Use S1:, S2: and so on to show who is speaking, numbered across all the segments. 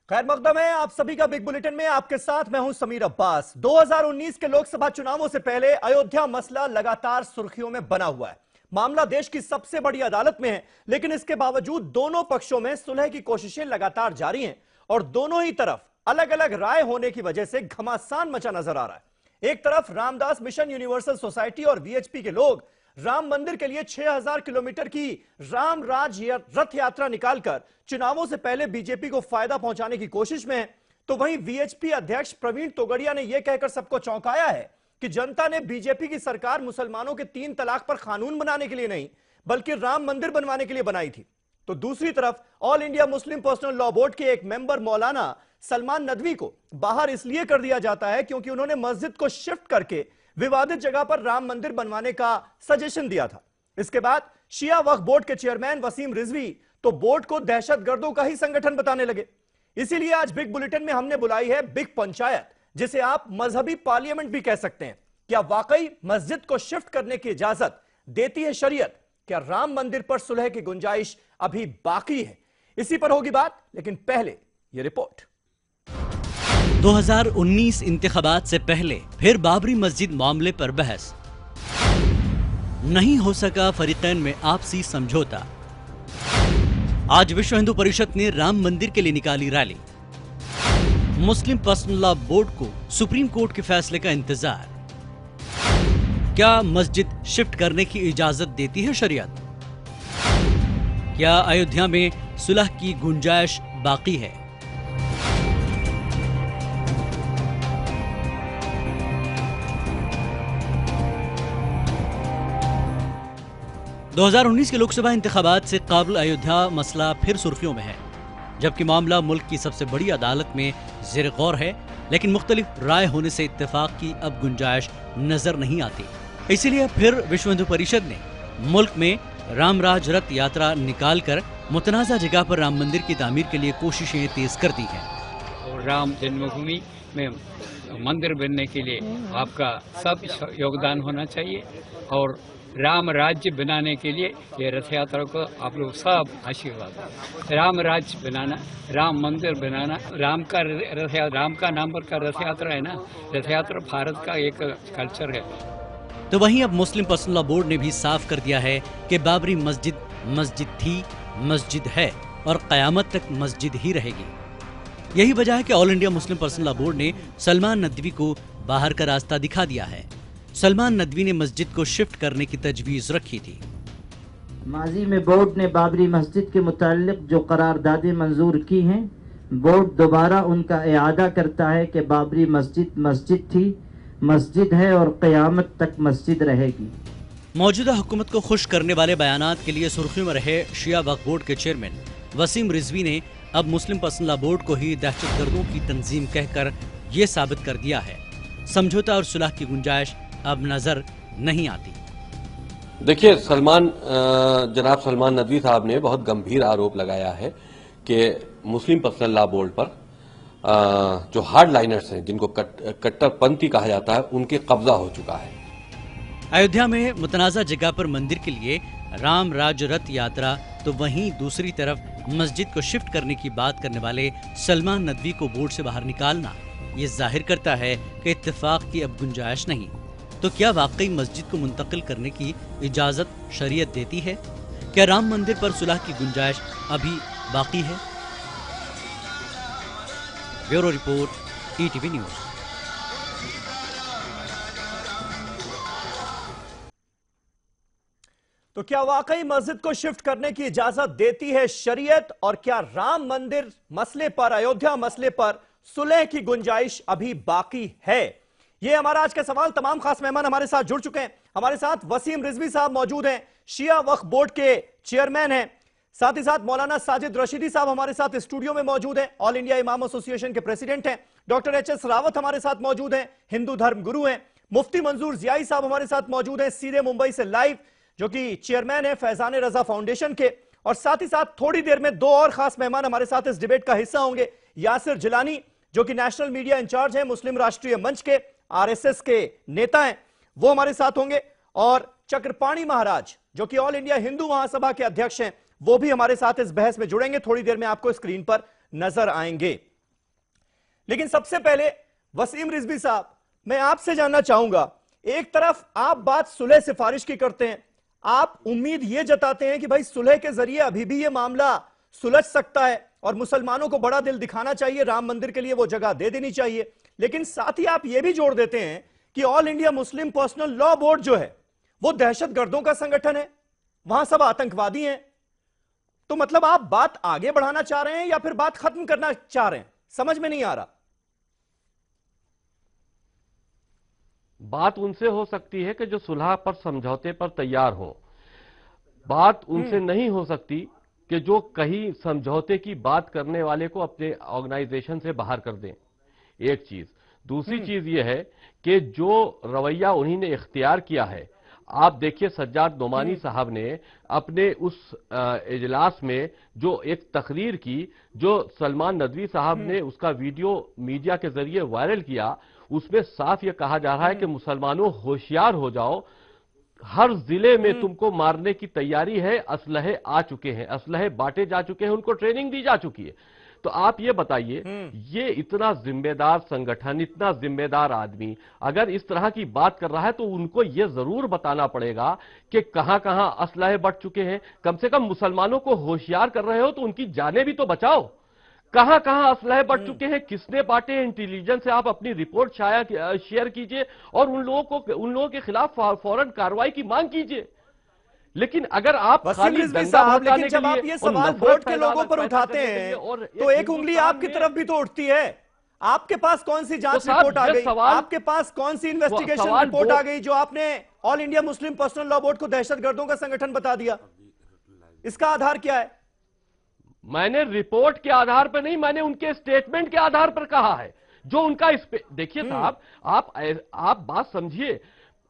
S1: खैर मकदम है आप सभी का बिग बुलेटिन में। आपके साथ मैं हूं समीर अब्बास। 2019 के लोकसभा चुनावों से पहले अयोध्या मसला लगातार सुर्खियों में बना हुआ है। मामला देश की सबसे बड़ी अदालत में है, लेकिन इसके बावजूद दोनों पक्षों में सुलह की कोशिशें लगातार जारी हैं और दोनों ही तरफ अलग अलग राय होने की वजह से घमासान मचा नजर आ रहा है। एक तरफ रामदास मिशन यूनिवर्सल सोसाइटी और वीएचपी के लोग राम मंदिर के लिए 6000 किलोमीटर की राम राज रथ यात्रा निकालकर चुनावों से पहले बीजेपी को फायदा पहुंचाने की कोशिश में है, तो वहीं वीएचपी अध्यक्ष प्रवीण तोगड़िया ने यह कहकर सबको चौंकाया है कि जनता ने बीजेपी की सरकार मुसलमानों के 3 तलाक पर कानून बनाने के लिए नहीं बल्कि राम मंदिर बनवाने के लिए बनाई थी। तो दूसरी तरफ all India Muslim personal law board के एक मेंबर मौलाना सलमान नदवी को बाहर इसलिए कर दिया जाता है क्योंकि उन्होंने मस्जिद को शिफ्ट करके विवादित जगह पर राम मंदिर बनवाने का सजेशन दिया था। इसके बाद शिया वक्फ बोर्ड के चेयरमैन वसीम रिजवी तो बोर्ड को दहशतगर्दों का ही संगठन बताने लगे। इसीलिए आज बिग बुलेटिन में हमने बुलाई है बिग पंचायत, जिसे आप मजहबी पार्लियामेंट भी कह सकते हैं। क्या वाकई मस्जिद को शिफ्ट करने की इजाजत देती है शरीयत? क्या राम मंदिर पर सुलह की गुंजाइश अभी बाकी है? इसी पर होगी बात, लेकिन पहले यह रिपोर्ट।
S2: 2019 इंतखाबात से पहले फिर बाबरी मस्जिद मामले पर बहस। नहीं हो सका फरीकैन में आपसी समझौता। आज विश्व हिंदू परिषद ने राम मंदिर के लिए निकाली रैली। मुस्लिम पर्सनल लॉ बोर्ड को सुप्रीम कोर्ट के फैसले का इंतजार। क्या मस्जिद शिफ्ट करने की इजाजत देती है शरीयत? क्या अयोध्या में सुलह की गुंजाइश बाकी है? 2019 के लोकसभा इंतखाबात से काबिल अयोध्या मसला फिर सुर्खियों में है, जबकि मामला मुल्क की सबसे बड़ी अदालत में ज़ेर गौर है, लेकिन मुख्तलिफ राय होने से इत्तेफाक की अब गुंजाइश नजर नहीं आती। इसीलिए फिर विश्व हिंदू परिषद ने मुल्क में रामराज रथ यात्रा निकालकर मुतनाज़ा जगह पर राम मंदिर की तामीर के लिए कोशिशें तेज कर दी हैं।
S3: और राम जन्मभूमि में मंदिर बनने के लिए आपका सब योगदान होना चाहिए और राम राज्य बनाने के लिए ये रथ यात्रा को आप लोग सब आशीर्वाद। राम राज्य बनाना, राम मंदिर बनाना, राम का नाम पर का रथ यात्रा है ना, रथ यात्रा भारत का एक कल्चर है।
S2: तो वहीं अब मुस्लिम पर्सनल लॉ बोर्ड ने भी साफ कर दिया है कि बाबरी मस्जिद मस्जिद थी, मस्जिद है और कयामत तक मस्जिद ही रहेगी। यही वजह है कि all India Muslim personal law board ने सलमान नदवी को बाहर का रास्ता दिखा दिया है। सलमान नदवी ने मस्जिद को शिफ्ट करने की तजवीज रखी थी।
S4: माजी में बोर्ड ने बाबरी मस्जिद के मुताल्लिक जो करारदादें मंजूर की हैं, बोर्ड दोबारा उनका इआदा करता है कि बाबरी मस्जिद मस्जिद थी, मस्जिद है और क़यामत तक मस्जिद रहेगी।
S2: मौजूदा हुकूमत को खुश करने वाले बयानात के लिए सुर्खियों में रहे शिया वक्फ बोर्ड के चेयरमैन वसीम रिजवी ने अब मुस्लिम पर्सनल लॉ बोर्ड को ही दहशतगर्दों की तंजीम कहकर ये साबित कर दिया है समझौता और सुलह की गुंजाइश अब नजर नहीं आती।
S5: देखिए, जनाब सलमान नदवी साहब ने बहुत गंभीर आरोप लगाया है कि मुस्लिम पर्सनल लॉ बोर्ड पर जो हार्ड लाइनर्स हैं, जिनको कट्टरपंथी कहा जाता है, उनके कब्जा हो चुका है।
S2: अयोध्या में मुतनाज़ा जगह पर मंदिर के लिए राम राज रथ यात्रा, तो वहीं दूसरी तरफ मस्जिद को शिफ्ट करने की बात करने वाले सलमान नदवी को बोर्ड से बाहर निकालना ये जाहिर करता है कि इत्तेफाक की अब गुंजाइश नहीं। तो क्या वाकई मस्जिद को मुंतकिल करने की इजाजत शरीयत देती है? क्या राम मंदिर पर सुलह की गुंजाइश अभी बाकी है? Bureau report, ETV news.
S1: तो क्या वाकई मस्जिद को शिफ्ट करने की इजाजत देती है शरीयत? और क्या राम मंदिर मसले पर, अयोध्या मसले पर सुलह की गुंजाइश अभी बाकी है? ये हमारा आज का सवाल। तमाम खास मेहमान हमारे साथ जुड़ चुके हैं। हमारे साथ वसीम रिजवी साहब मौजूद हैं, शिया वक्फ बोर्ड के चेयरमैन हैं। साथ ही साथ मौलाना साजिद रशीदी साहब हमारे साथ स्टूडियो में मौजूद हैं, ऑल इंडिया इमाम एसोसिएशन के प्रेसिडेंट हैं। Doctor HS. रावत हमारे साथ मौजूद हैं, हिंदू धर्म गुरु हैं। मुफ्ती मंजूर जियाई साहब हमारे साथ मौजूद हैं, सीधे मुंबई से लाइव, जो कि चेयरमैन है फैजान रजा फाउंडेशन के। और साथ ही साथ थोड़ी देर में दो और खास मेहमान हमारे साथ इस डिबेट का हिस्सा होंगे। यासिर जिलानी, जो कि नेशनल मीडिया इंचार्ज है मुस्लिम राष्ट्रीय मंच के, आरएसएस के नेता हैं, वो हमारे साथ होंगे। और चक्रपाणी महाराज, जो कि ऑल इंडिया हिंदू महासभा के अध्यक्ष हैं, वो भी हमारे साथ इस बहस में जुड़ेंगे। थोड़ी देर में आपको स्क्रीन पर नजर आएंगे। लेकिन सबसे पहले वसीम रिजवी साहब, मैं आपसे जानना चाहूंगा, एक तरफ आप बात सुलह सिफारिश की करते हैं, आप उम्मीद यह जताते हैं कि भाई सुलह के जरिए अभी भी यह मामला सुलझ सकता है और मुसलमानों को बड़ा दिल दिखाना चाहिए, राम मंदिर के लिए वो जगह दे देनी चाहिए, लेकिन साथ ही आप यह भी जोड़ देते हैं कि all India Muslim personal law board जो है वो दहशतगर्दों का संगठन है, वहां सब आतंकवादी हैं। तो मतलब आप बात आगे बढ़ाना चाह रहे हैं या फिर बात खत्म करना चाह रहे हैं, समझ में नहीं आ रहा।
S6: बात उनसे हो सकती है कि जो सुलह पर समझौते पर तैयार हो, बात उनसे नहीं हो सकती कि जो कहीं समझौते की बात करने वाले को अपने ऑर्गेनाइजेशन से बाहर कर दें। एक चीज, दूसरी चीज यह है कि जो रवैया उन्हीं ने इख्तियार किया है, आप देखिए सज्जाद नोमानी साहब ने अपने उस इजलास में जो एक तकरीर की, जो सलमान नदवी साहब ने उसका वीडियो मीडिया के जरिए वायरल किया, उसमें साफ यह कहा जा रहा है कि मुसलमानों होशियार हो जाओ, हर जिले में तुमको मारने की तैयारी है, असलहे आ चुके हैं, असलहे बांटे जा चुके हैं, उनको ट्रेनिंग दी जा चुकी है। तो आप ये बताइए, ये इतना जिम्मेदार संगठन, इतना जिम्मेदार आदमी अगर इस तरह की बात कर रहा है तो उनको ये जरूर बताना पड़ेगा कि कहां कहां असलहे बढ़ चुके हैं। कम से कम मुसलमानों को होशियार कर रहे हो तो उनकी जानें भी तो बचाओ। कहां कहां असलहे बढ़ चुके हैं, किसने बांटे, इंटेलिजेंस से आप अपनी रिपोर्ट शेयर कीजिए और उन लोगों के खिलाफ फौरन कार्रवाई की मांग कीजिए। लेकिन अगर आप
S1: वसीम रिजवी साहब, लेकिन जब आप ये सवाल बोर्ड के लोगों पर उठाते हैं तो एक उंगली आपकी तरफ भी तो उठती है। आपके पास कौन सी जांच रिपोर्ट आ गई, आपके पास कौन सी इन्वेस्टिगेशन रिपोर्ट आ गई जो आपने all India Muslim personal law board को दहशतगर्दों का संगठन बता दिया? इसका आधार क्या है?
S6: मैंने रिपोर्ट के आधार पर नहीं, मैंने उनके स्टेटमेंट के आधार पर कहा है। जो उनका देखिए साहब, आप बात समझिए,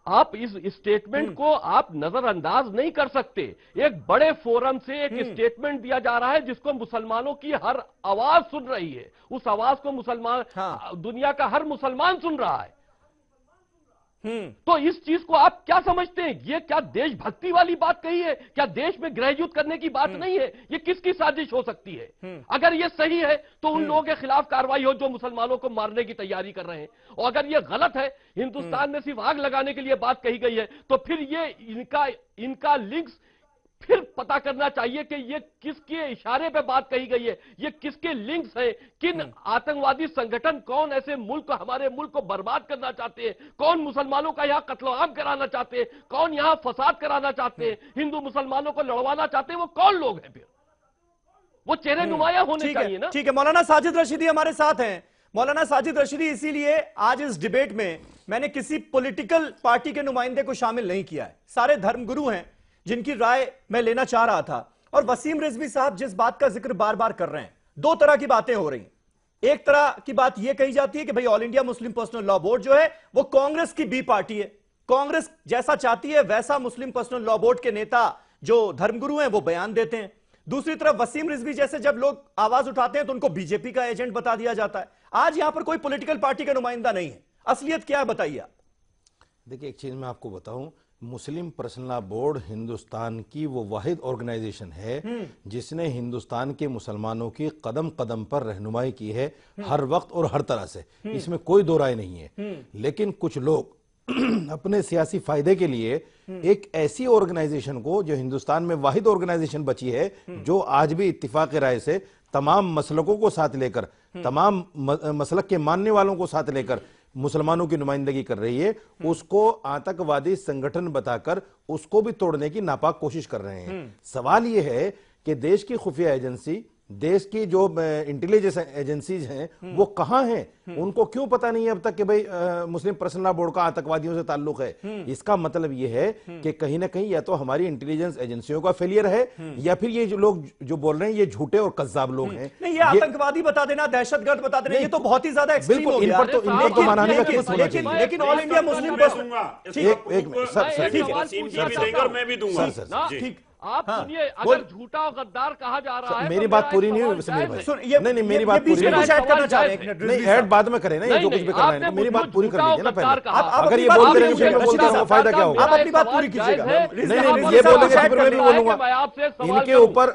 S6: आप इस स्टेटमेंट को आप नजरअंदाज नहीं कर सकते। एक बड़े फोरम से एक स्टेटमेंट दिया जा रहा है जिसको मुसलमानों की हर आवाज सुन रही है, उस आवाज को दुनिया का हर मुसलमान सुन रहा है। तो इस चीज को आप क्या समझते हैं? ये क्या देशभक्ति वाली बात कही है? क्या देश में गृहयुद्ध करने की बात नहीं है? ये किसकी साजिश हो सकती है? अगर ये सही है तो उन लोगों के खिलाफ कार्रवाई हो जो मुसलमानों को मारने की तैयारी कर रहे हैं, और अगर ये गलत है, हिंदुस्तान में सिर्फ आग लगाने के लिए बात कही गई है, तो फिर ये इनका लिंक्स फिर पता करना चाहिए कि ये किसके इशारे पे बात कही गई है, ये किसके लिंक्स हैं, किन आतंकवादी संगठन, कौन ऐसे हमारे मुल्क को बर्बाद करना चाहते हैं, कौन मुसलमानों का यहां कत्ल-ए-आम कराना चाहते हैं, कौन यहां फसाद कराना चाहते हैं, हिंदू मुसलमानों को लड़वाना चाहते हैं, वो कौन लोग हैं? फिर वो चेहरे नुमाया होने चाहिए ना।
S1: ठीक है, मौलाना साजिद रशीदी हमारे साथ हैं। मौलाना साजिद रशीदी, इसीलिए आज इस डिबेट में मैंने किसी पॉलिटिकल पार्टी के नुमाइंदे को शामिल नहीं किया है, सारे धर्मगुरु हैं जिनकी राय मैं लेना चाह रहा था। और वसीम रिजवी साहब जिस बात का जिक्र बार बार कर रहे हैं, दो तरह की बातें हो रही हैं। एक तरह की बात यह कही जाती है कि भाई all India Muslim personal law board जो है वो कांग्रेस की बी पार्टी है, कांग्रेस जैसा चाहती है वैसा मुस्लिम पर्सनल लॉ बोर्ड के नेता जो धर्मगुरु हैं वो बयान देते हैं। दूसरी तरफ वसीम रिजवी जैसे जब लोग आवाज उठाते हैं तो उनको बीजेपी का एजेंट बता दिया जाता है। आज यहां पर कोई पॉलिटिकल पार्टी का नुमाइंदा नहीं है, असलियत क्या है बताइए आप।
S7: देखिए, एक चीज मैं आपको बताऊं, मुस्लिम पर्सनल लॉ बोर्ड हिंदुस्तान की वो वाहिद ऑर्गेनाइजेशन है जिसने हिंदुस्तान के मुसलमानों की कदम कदम पर रहनुमाई की है, हर वक्त और हर तरह से, इसमें कोई दो राय नहीं है। लेकिन कुछ लोग अपने सियासी फायदे के लिए एक ऐसी ऑर्गेनाइजेशन को, जो हिंदुस्तान में वाहिद ऑर्गेनाइजेशन बची है जो आज भी इत्तिफाक राय से तमाम मसलकों को साथ लेकर, तमाम मसलक के मानने वालों को साथ लेकर मुसलमानों की नुमाइंदगी कर रही है, उसको आतंकवादी संगठन बताकर उसको भी तोड़ने की नापाक कोशिश कर रहे हैं। सवाल यह है कि देश की खुफिया एजेंसी, देश की जो इंटेलिजेंस एजेंसीज हैं वो कहां हैं? उनको क्यों पता नहीं है अब तक कि भाई मुस्लिम पर्सनल लॉ बोर्ड का आतंकवादियों से ताल्लुक है? इसका मतलब यह है कि कहीं ना कहीं या तो हमारी इंटेलिजेंस एजेंसियों का फेलियर है, या फिर ये जो लोग जो बोल रहे हैं ये झूठे और कज्जाब लोग हैं।
S1: नहीं, ये आतंकवादी बता देना, दहशतगर्द बता देना, ये तो बहुत ही ज्यादा एक्सट्रीम हो गया।
S7: इन पर तो मानने का केस होना चाहिए।
S1: लेकिन ऑल इंडिया मुस्लिम
S7: मैं भी दूंगा सर।
S6: आप सुनिए, अगर झूठा और गद्दार कहा जा रहा है,
S7: मेरी बात पूरी नहीं हुई समीर भाई। नहीं, मेरी बात पूरी नहीं, ऐड बाद में करें ना, ये जो कुछ भी कर रहे हैं, मेरी बात पूरी कर लीजिए ना पहले। अगर ये बोलते रहेंगे फायदा क्या होगा?
S1: आप अपनी बात पूरी कीजिएगा।
S7: नहीं, ये बोलेंगे फिर मैं भी बोलूंगा। इनके ऊपर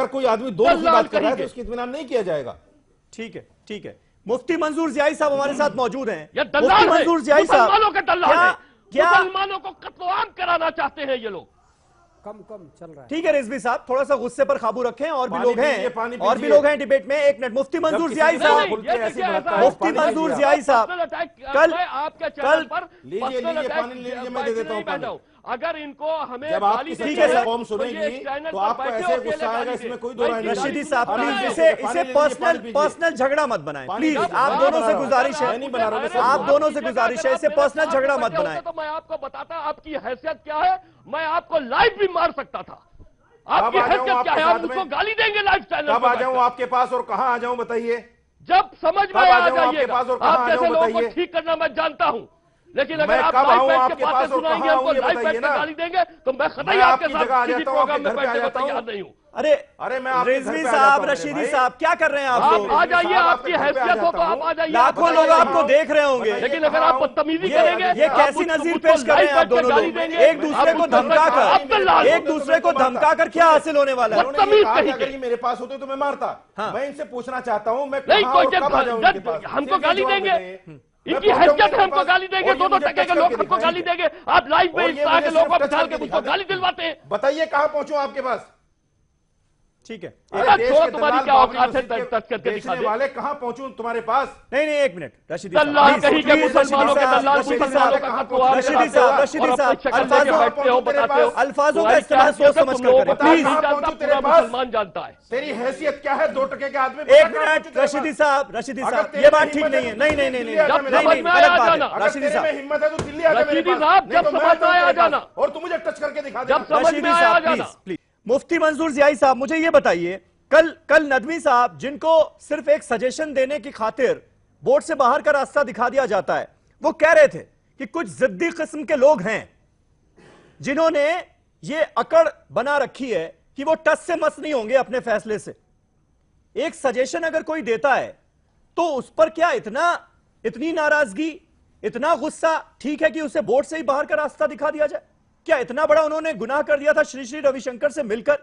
S7: अगर कोई आदमी दो की बात कर रहा है तो उसकी इत्मीनान नहीं किया जाएगा।
S1: ठीक है, ठीक है। मुफ्ती मंजूर जियाई साहब हमारे साथ मौजूद हैं।
S6: मुफ्ती
S1: मंजूर जियाई साहब,
S6: मुसलमानों के दल्लाल हैं।
S1: क्या
S6: मुसलमानों को कत्ल-ए-आम कराना चाहते हैं ये लोग।
S8: कम चल रहा है।
S1: ठीक है रिजवी साहब, थोड़ा सा गुस्से पर काबू रखें। और भी लोग
S7: पानी
S1: हैं, और भी लोग हैं डिबेट में। एक मिनट, मुफ्ती मंजूर जियाई साहब, मुफ्ती मंजूर जियाई साहब, कल
S6: आपके चैनल पर
S7: लीजिए पानी लीजिए, मैं दे देता हूं पानी।
S6: अगर इनको हमें
S7: जब आपकी
S1: ठीक है सर,
S7: कौम सुनेगी तो आपको ऐसे गुस्सा आएगा, इसमें कोई दो राय नहीं।
S1: रशीदी साहब प्लीज इसे पर्सनल झगड़ा मत बनाएं प्लीज। आप दोनों से गुजारिश है, आप दोनों से गुजारिश है, इसे पर्सनल झगड़ा मत बनाएं।
S6: तो मैं आपको बताता आपकी हैसियत क्या है, मैं आपको लाइव भी मार सकता था। आपकी हैसियत क्या है, आप मुझको गाली देंगे लाइव चैनल
S7: कब आ जाऊं आपके पास और कहां आ जाऊं बताइए।
S6: जब समझ में आ जाइएगा।
S7: आपके पास और
S6: आप
S7: कहां आ
S6: जैसे
S7: जाऊं
S6: लोगों को
S7: बताइए।
S6: ठीक करना मैं जानता हूं। लेकिन अगर
S9: मैं
S6: आप
S9: कब
S6: लाइव
S9: आऊं
S6: बैठ के
S9: आपके
S6: बातें
S9: पास और
S6: सुनाएंगे,
S9: कहाँ
S6: हमको
S9: आऊं ये
S6: लाइव बैठ
S9: बताइए
S6: के
S9: ना।
S6: गाली देंगे तो मैं कतई
S9: मैं
S6: आपके
S9: आपकी
S6: साथ
S9: जगह आ
S6: किसी
S9: जाता हूं,
S6: प्रोग्राम
S9: आपके
S6: में
S9: घर पे आ
S6: बैठने को
S9: जाता हूं।
S6: तैयार नहीं हूँ।
S1: अरे
S9: मैं आपके घर
S1: रिजवी
S9: पे आ
S1: साहब,
S9: जाता हूं मेरे
S1: रशीदी
S9: भाई।
S1: साहब, क्या कर रहे हैं आप
S6: आप
S1: लोग?
S6: आ जाइए,
S9: साहब,
S6: आपकी
S9: आपके घर पे आ
S6: हैसियत हो तो
S9: जाता
S6: आप आ जाइए।
S1: लाखों
S6: आप
S1: लोग
S6: बताइए
S1: आपको
S6: कहाँ
S1: देख रहे होंगे।
S9: बताइए
S6: लेकिन अगर आप बदतमीजी
S1: ये
S6: करेंगे,
S1: ये
S6: आप
S1: कैसी
S6: मुझको
S1: नजीर पेश कर रहे हैं आप
S6: लाइव बैठ के
S1: दोनों
S6: गाली
S1: लोग?
S6: देंगे,
S1: एक दूसरे
S6: आप
S1: को
S6: मुझको
S1: धमकाकर,
S6: अब्दुल लाल,
S1: एक दूसरे को धमकाकर क्या हासिल होने वाला है?
S6: बदतमीज
S9: कहा
S6: कहीं
S9: कि अगर
S6: के।
S9: ये मेरे पास होते तो मैं मारता।
S1: हाँ।
S9: मैं इनसे पूछना चाहता हूं मैं
S6: नहीं
S9: कहां
S6: कोई
S9: और कब आ जाऊं इनके पास?
S6: हमको
S9: सिर्फ
S6: गाली
S9: जवाब
S6: देंगे,
S9: दें।
S6: इनकी
S9: मैं
S6: हैसियत
S9: पहुंचाऊंगा
S6: है, हमको
S9: इनके
S6: गाली
S9: पास,
S6: देंगे,
S9: और ये
S6: दोनों
S9: मुझे
S6: टके
S9: टच
S6: के लोग
S9: करके
S6: हमको गाली
S9: दिखाएंगे।
S6: देंगे। आप लाइव में
S9: और
S6: इस
S9: ये
S6: तरह
S9: मुझे
S6: के लोगों
S9: सिर्फ
S6: को
S9: टच
S6: बिठा के
S9: करके
S6: मुझको गाली
S9: दिखाएंगे।
S6: दिलवाते हैं।
S9: बताइए कहां पहुंचूं आपके पास?
S1: ठीक है,
S6: अरे
S9: देश
S6: छोड़ो,
S9: के
S6: तुम्हारी
S9: दलाल
S6: क्या
S9: बाबरी
S6: औकात है
S9: मस्जिद के
S6: टच करके दिखा
S9: बेचने
S6: दे।
S9: वाले कहां पहुंचूं तुम्हारे पास?
S1: नहीं नहीं, एक मिनट रशीदी साहब,
S6: दल्लाल
S1: प्लीज,
S6: कहीं के
S1: प्लीज,
S6: मुसलमानों के
S1: रशीदी
S6: दल्लाल,
S1: साहब,
S6: मुसलमानों का
S9: कहाँ
S6: खतवा
S9: पहुंचे?
S1: रशीदी साहब, रशीदी
S6: और अपनी
S1: साहब,
S6: शक्ल
S1: अल्फाजों
S6: लेके बैठते हो, बताते हो।
S1: अल्फाजों का
S6: तुम्हारी
S1: इस्तेमाल
S6: क्या
S1: सोच
S6: हैसियत है,
S1: समझ
S6: तुम
S1: कर
S6: लोगों को
S1: करें,
S6: कोई
S1: प्लीज।
S6: नहीं
S9: कहाँ
S6: जानता,
S9: पहुंचूं
S6: पूरा
S9: तेरे पास?
S6: मुसलमान जानता है।
S9: तेरी हैसियत क्या है 2 टके के आदमी?
S1: एक मिनट रशीदी साहब, रशीदी
S9: अगर
S1: साहब,
S9: तेरे
S1: ये
S9: में
S1: बात ठीक
S9: हिम्मत
S1: नहीं
S9: है
S1: है।
S9: तो
S1: नहीं नहीं नहीं
S9: दिल्ली
S1: नहीं,
S9: आजा
S6: जब
S9: मेरे
S6: समझ
S1: नहीं,
S6: में
S1: गलत
S6: आया
S1: बात
S6: जाना।
S1: है
S9: अगर
S1: रशीदी
S9: तेरे में
S1: साहब।
S9: हिम्मत है तो दिल्ली आजा मेरे
S6: रशीदी
S9: पास।
S6: साहब,
S9: नहीं
S6: जब
S9: तो मैं
S6: समझ में
S9: जाऊं
S6: आया
S9: तेरे पास,
S6: जाना।
S9: और तू मुझे टच करके दिखा दे।
S6: जब समझ
S1: रशीदी
S6: में आया
S1: साहब,
S6: जाना।
S1: Please please. मुफ्ती मंजूर जियाई साहब, मुझे ये बताइए, कल नदवी साहब, जिनको सिर्फ एक सजेशन देने की खातिर बोर्ड से बाहर का रास्ता दिखा दिया जाता है, वो कह रहे थे कि कुछ जिद्दी किस्म के लोग हैं जिन्होंने ये अकड़ बना रखी है कि वो टस से मस नहीं होंगे अपने फैसले से। एक सजेशन अगर कोई देता है तो उस पर क्या इतनी नाराजगी, इतना गुस्सा? ठीक है कि उसे बोर्ड से ही बाहर का रास्ता दिखा दिया जाए। क्या इतना बड़ा उन्होंने गुनाह कर दिया था श्री श्री रविशंकर से मिलकर?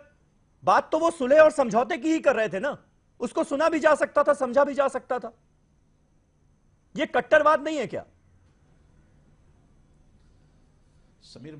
S1: बात तो वो सुलह और समझौते की ही कर रहे थे ना, उसको सुना भी जा सकता था, समझा भी जा सकता था। ये कट्टरवाद नहीं है क्या?
S10: समीर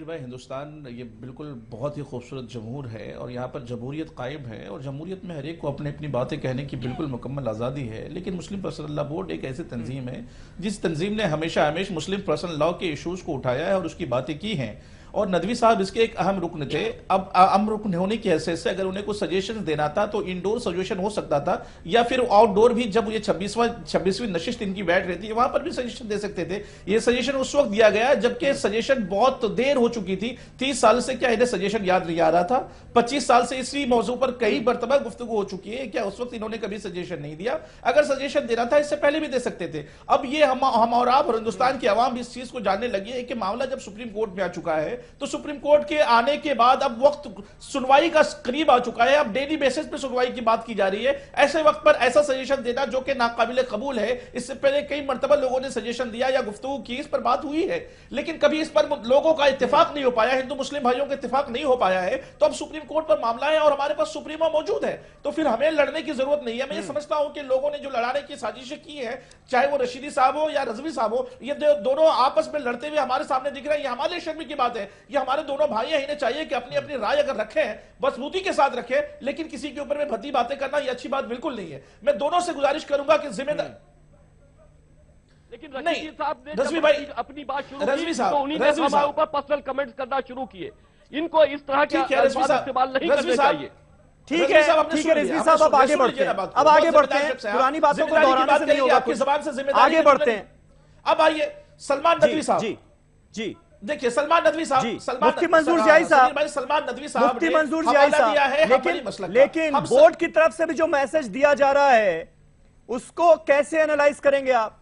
S10: भाई, हिंदुस्तान ये बिल्कुल बहुत ही खूबसूरत जमहूर है और यहाँ पर जमहूरियत कायम है और जमहूरियत में हर एक को अपनी अपनी बातें कहने की बिल्कुल मुकम्मल आज़ादी है। लेकिन मुस्लिम पर्सनल लॉ बोर्ड एक ऐसी तंजीम है जिस तंजीम ने हमेशा मुस्लिम पर्सनल लॉ के इशूज़ को उठाया है और उसकी बातें की हैं, और नदवी साहब इसके एक अहम रुकन थे। अब अहम रुकन होने की हैसियत से अगर उन्हें कुछ सजेशन देना था तो इंडोर सजेशन हो सकता था, या फिर आउटडोर भी, जब ये 26वीं नशिस्त इनकी बैठ रही थी वहां पर भी सजेशन दे सकते थे। ये सजेशन उस वक्त दिया गया जबकि सजेशन बहुत देर हो चुकी थी। 30 साल से क्या इन्हें सजेशन याद नहीं आ रहा था? 25 साल से इसी मौजू पर कई मरतबा गुफ्तगू हो चुकी है, क्या उस वक्त इन्होंने कभी सजेशन नहीं दिया? अगर सजेशन देना था इससे पहले भी दे सकते थे। अब ये हम और आप और हिंदुस्तान की आवाम इस चीज को जानने लगी है कि मामला जब सुप्रीम कोर्ट में आ चुका है तो सुप्रीम कोर्ट के आने के बाद अब वक्त सुनवाई का करीब आ चुका है। अब डेली बेसिस पे सुनवाई की बात की जा रही है। ऐसे वक्त पर ऐसा सजेशन देना जो कि नाकाबिले कबूल है। इससे पहले कई मरतबा लोगों ने सजेशन दिया या गुफ्तगू की, इस पर बात हुई है, लेकिन कभी इस पर लोगों का इत्तेफाक नहीं हो पाया, हिंदू मुस्लिम भाइयों का इत्तेफाक नहीं हो पाया है। तो अब सुप्रीम कोर्ट पर मामला है और हमारे पास सुप्रीमो मौजूद है, तो फिर हमें लड़ने की जरूरत नहीं है। मैं ये समझता हूं कि लोगों ने जो लड़ाने की साजिशें की है, चाहे वो रशीदी साहब हो या रजवी साहब हो, ये दोनों आपस में लड़ते हुए हमारे सामने दिख रहे हैं। ये हमारे लिए शर्म की बात है। ये हमारे दोनों भाई हैं, इन्हें चाहिए कि अपनी अपनी राय अगर रखें मजबूती के साथ रखें, लेकिन किसी के ऊपर में भद्दी बातें करना ये अच्छी बात बिल्कुल नहीं है। मैं दोनों से गुजारिश करूंगा कि जिम्मेदार
S6: लेकिन रशीदी साहब ने
S10: रज़वी
S6: जब
S10: भाई,
S6: अपनी बात शुरू
S10: रज़वी
S6: की
S10: साहब,
S6: तो उन्हीं ने
S10: रज़वी
S6: हमारे
S10: साहब।
S6: ऊपर पर्सनल कमेंट्स करना शुरू किए। इनको इस तरह के
S10: ठीक है, रज़वी
S6: अल्फाज
S10: साहब,
S6: इस्तेमाल नहीं
S10: रज़वी
S6: करने
S10: साहब,
S6: चाहिए।
S1: ठीक
S10: रज़वी
S1: है,
S10: साहब, आपने
S1: ठीक
S10: सुन
S1: है
S10: लिया,
S1: रिजवी
S10: आपने
S1: साहब, अब
S10: सुन
S1: आगे
S10: लिया,
S1: बढ़ते
S10: सुन लिया
S1: हैं।
S10: बात को।
S1: अब आगे
S10: बहुत
S1: बढ़ते हैं,
S10: जिम्मेदारी से आप-
S1: पुरानी बातों को
S10: जिम्मेदारी की
S1: दोहराने
S10: बात
S1: से नहीं
S10: करेंगे,
S1: होगा
S10: आपकी
S1: कुछ।
S10: ज़बान से जिम्मेदारी
S1: आगे
S10: है,
S1: बढ़ते हैं।
S10: अब आइए सलमान नदवी साहब।
S1: जी जी
S10: देखिए सलमान नदवी साहब,
S1: जी,
S10: सलमान
S1: मुफ्ती मंजूर जियाई साहब,
S10: भाई, सलमान नदवी साहब
S1: मुफ्ती
S10: ने
S1: मंजूर जियाई
S10: हवाला दिया है
S1: साहब,
S10: हंबली मसलक का।
S1: लेकिन
S10: हम
S1: बोर्ड की तरफ से भी जो मैसेज दिया जा रहा है उसको कैसे एनालाइज करेंगे आप?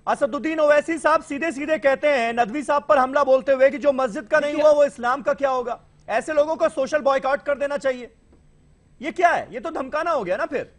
S1: असदुद्दीन ओवैसी साहब सीधे सीधे कहते हैं नदवी साहब पर हमला बोलते हुए कि जो मस्जिद का नहीं हुआ वो इस्लाम का क्या होगा? ऐसे लोगों को सोशल बॉयकॉट कर देना चाहिए। ये क्या है? ये तो धमकाना हो गया ना फिर।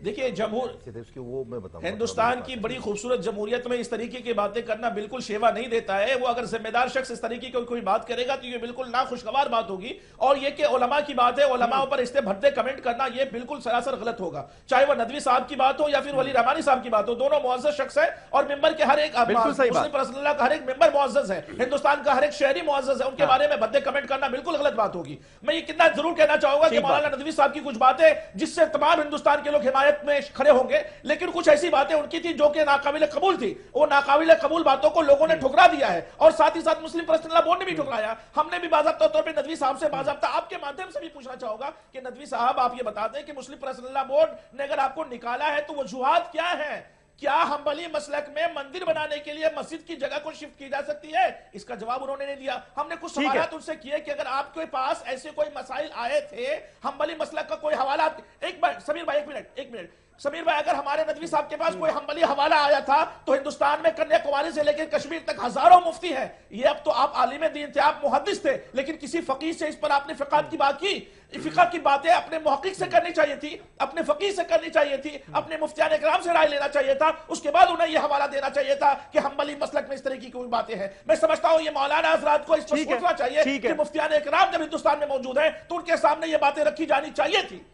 S10: देखिए जमहूर
S7: वो मैं बताऊं,
S10: हिंदुस्तान की बड़ी खूबसूरत जमहूरियत में इस तरीके की बातें करना बिल्कुल शेवा नहीं देता है। वो अगर जिम्मेदार शख्स इस तरीके की कोई बात करेगा तो ये बिल्कुल नाखुशगवार बात होगी। और ये कि उलमा की बात है, उलमाओं पर इससे भद्दे कमेंट करना ये बिल्कुल सरासर गलत होगा। चाहे वो नदवी साहब की बात हो या फिर वली रहमानी साहब की बात हो, दोनों मुअज़्ज़ज़ शख्स है और मिंबर के हर एक मुस्लिम पर्सनल का हर एक मेंबर मुअज़्ज़ज़ है, हिंदुस्तान का हर एक शहरी मुअज़्ज़ज़ है। उनके बारे में भद्दे कमेंट करना बिल्कुल गलत बात होगी। मैं ये कितना जरूर कहना चाहूंगा कि मौलाना नदवी साहब की कुछ बातें जिससे तमाम हिंदुस्तान के लोग हिमायत में खड़े होंगे, लेकिन कुछ ऐसी बातें उनकी थी जो कि नाकाबिले कबूल थी। वो नाकाबिले कबूल बातों को लोगों ने ठुकरा दिया है और साथ ही साथ मुस्लिम पर्सनल बोर्ड ने भी ठुकराया। हमने भी बाज़ाब्ता तौर पे नदवी साहब से बाज़ाब्ता आपके माध्यम से भी पूछना चाहूंगा कि नदवी साहब आप ये बता दें कि मुस्लिम पर्सनल बोर्ड ने अगर आपको निकाला है तो वजूहात क्या है? क्या हंबली मसलक में मंदिर बनाने के लिए मस्जिद की जगह को शिफ्ट की जा सकती है? इसका जवाब उन्होंने नहीं दिया। हमने कुछ सवाल उनसे किए कि अगर आपके पास ऐसे कोई मसाइल आए थे, हंबली मसलक का कोई हवाला, एक मिनट समीर भाई, एक मिनट समीर भाई, अगर हमारे नदवी साहब के पास कोई हम्बली हवाला आया था तो हिंदुस्तान में कन्याकुमारी से लेकर कश्मीर तक हजारों मुफ्ती हैं। ये अब तो आप आलिम दीन थे, आप मुहद्दिस थे, लेकिन किसी फकीह से इस पर आपने फिक़ह की बात की? फिक़ह की बातें अपने मुहक्किक से करनी चाहिए थी, अपने फकीह से करनी चाहिए थी, अपने मुफ्तियान इकराम से राय लेना चाहिए था, उसके बाद उन्हें यह हवाला देना चाहिए था कि हम्बली मसलक में इस तरह की कोई बातें हैं। मैं समझता हूं ये मौलाना हज़रात को इस पर सोचना चाहिए कि मुफ्तियान इकराम जब हिंदुस्तान में मौजूद हैं तो उनके सामने ये बातें रखी जानी चाहिए थी,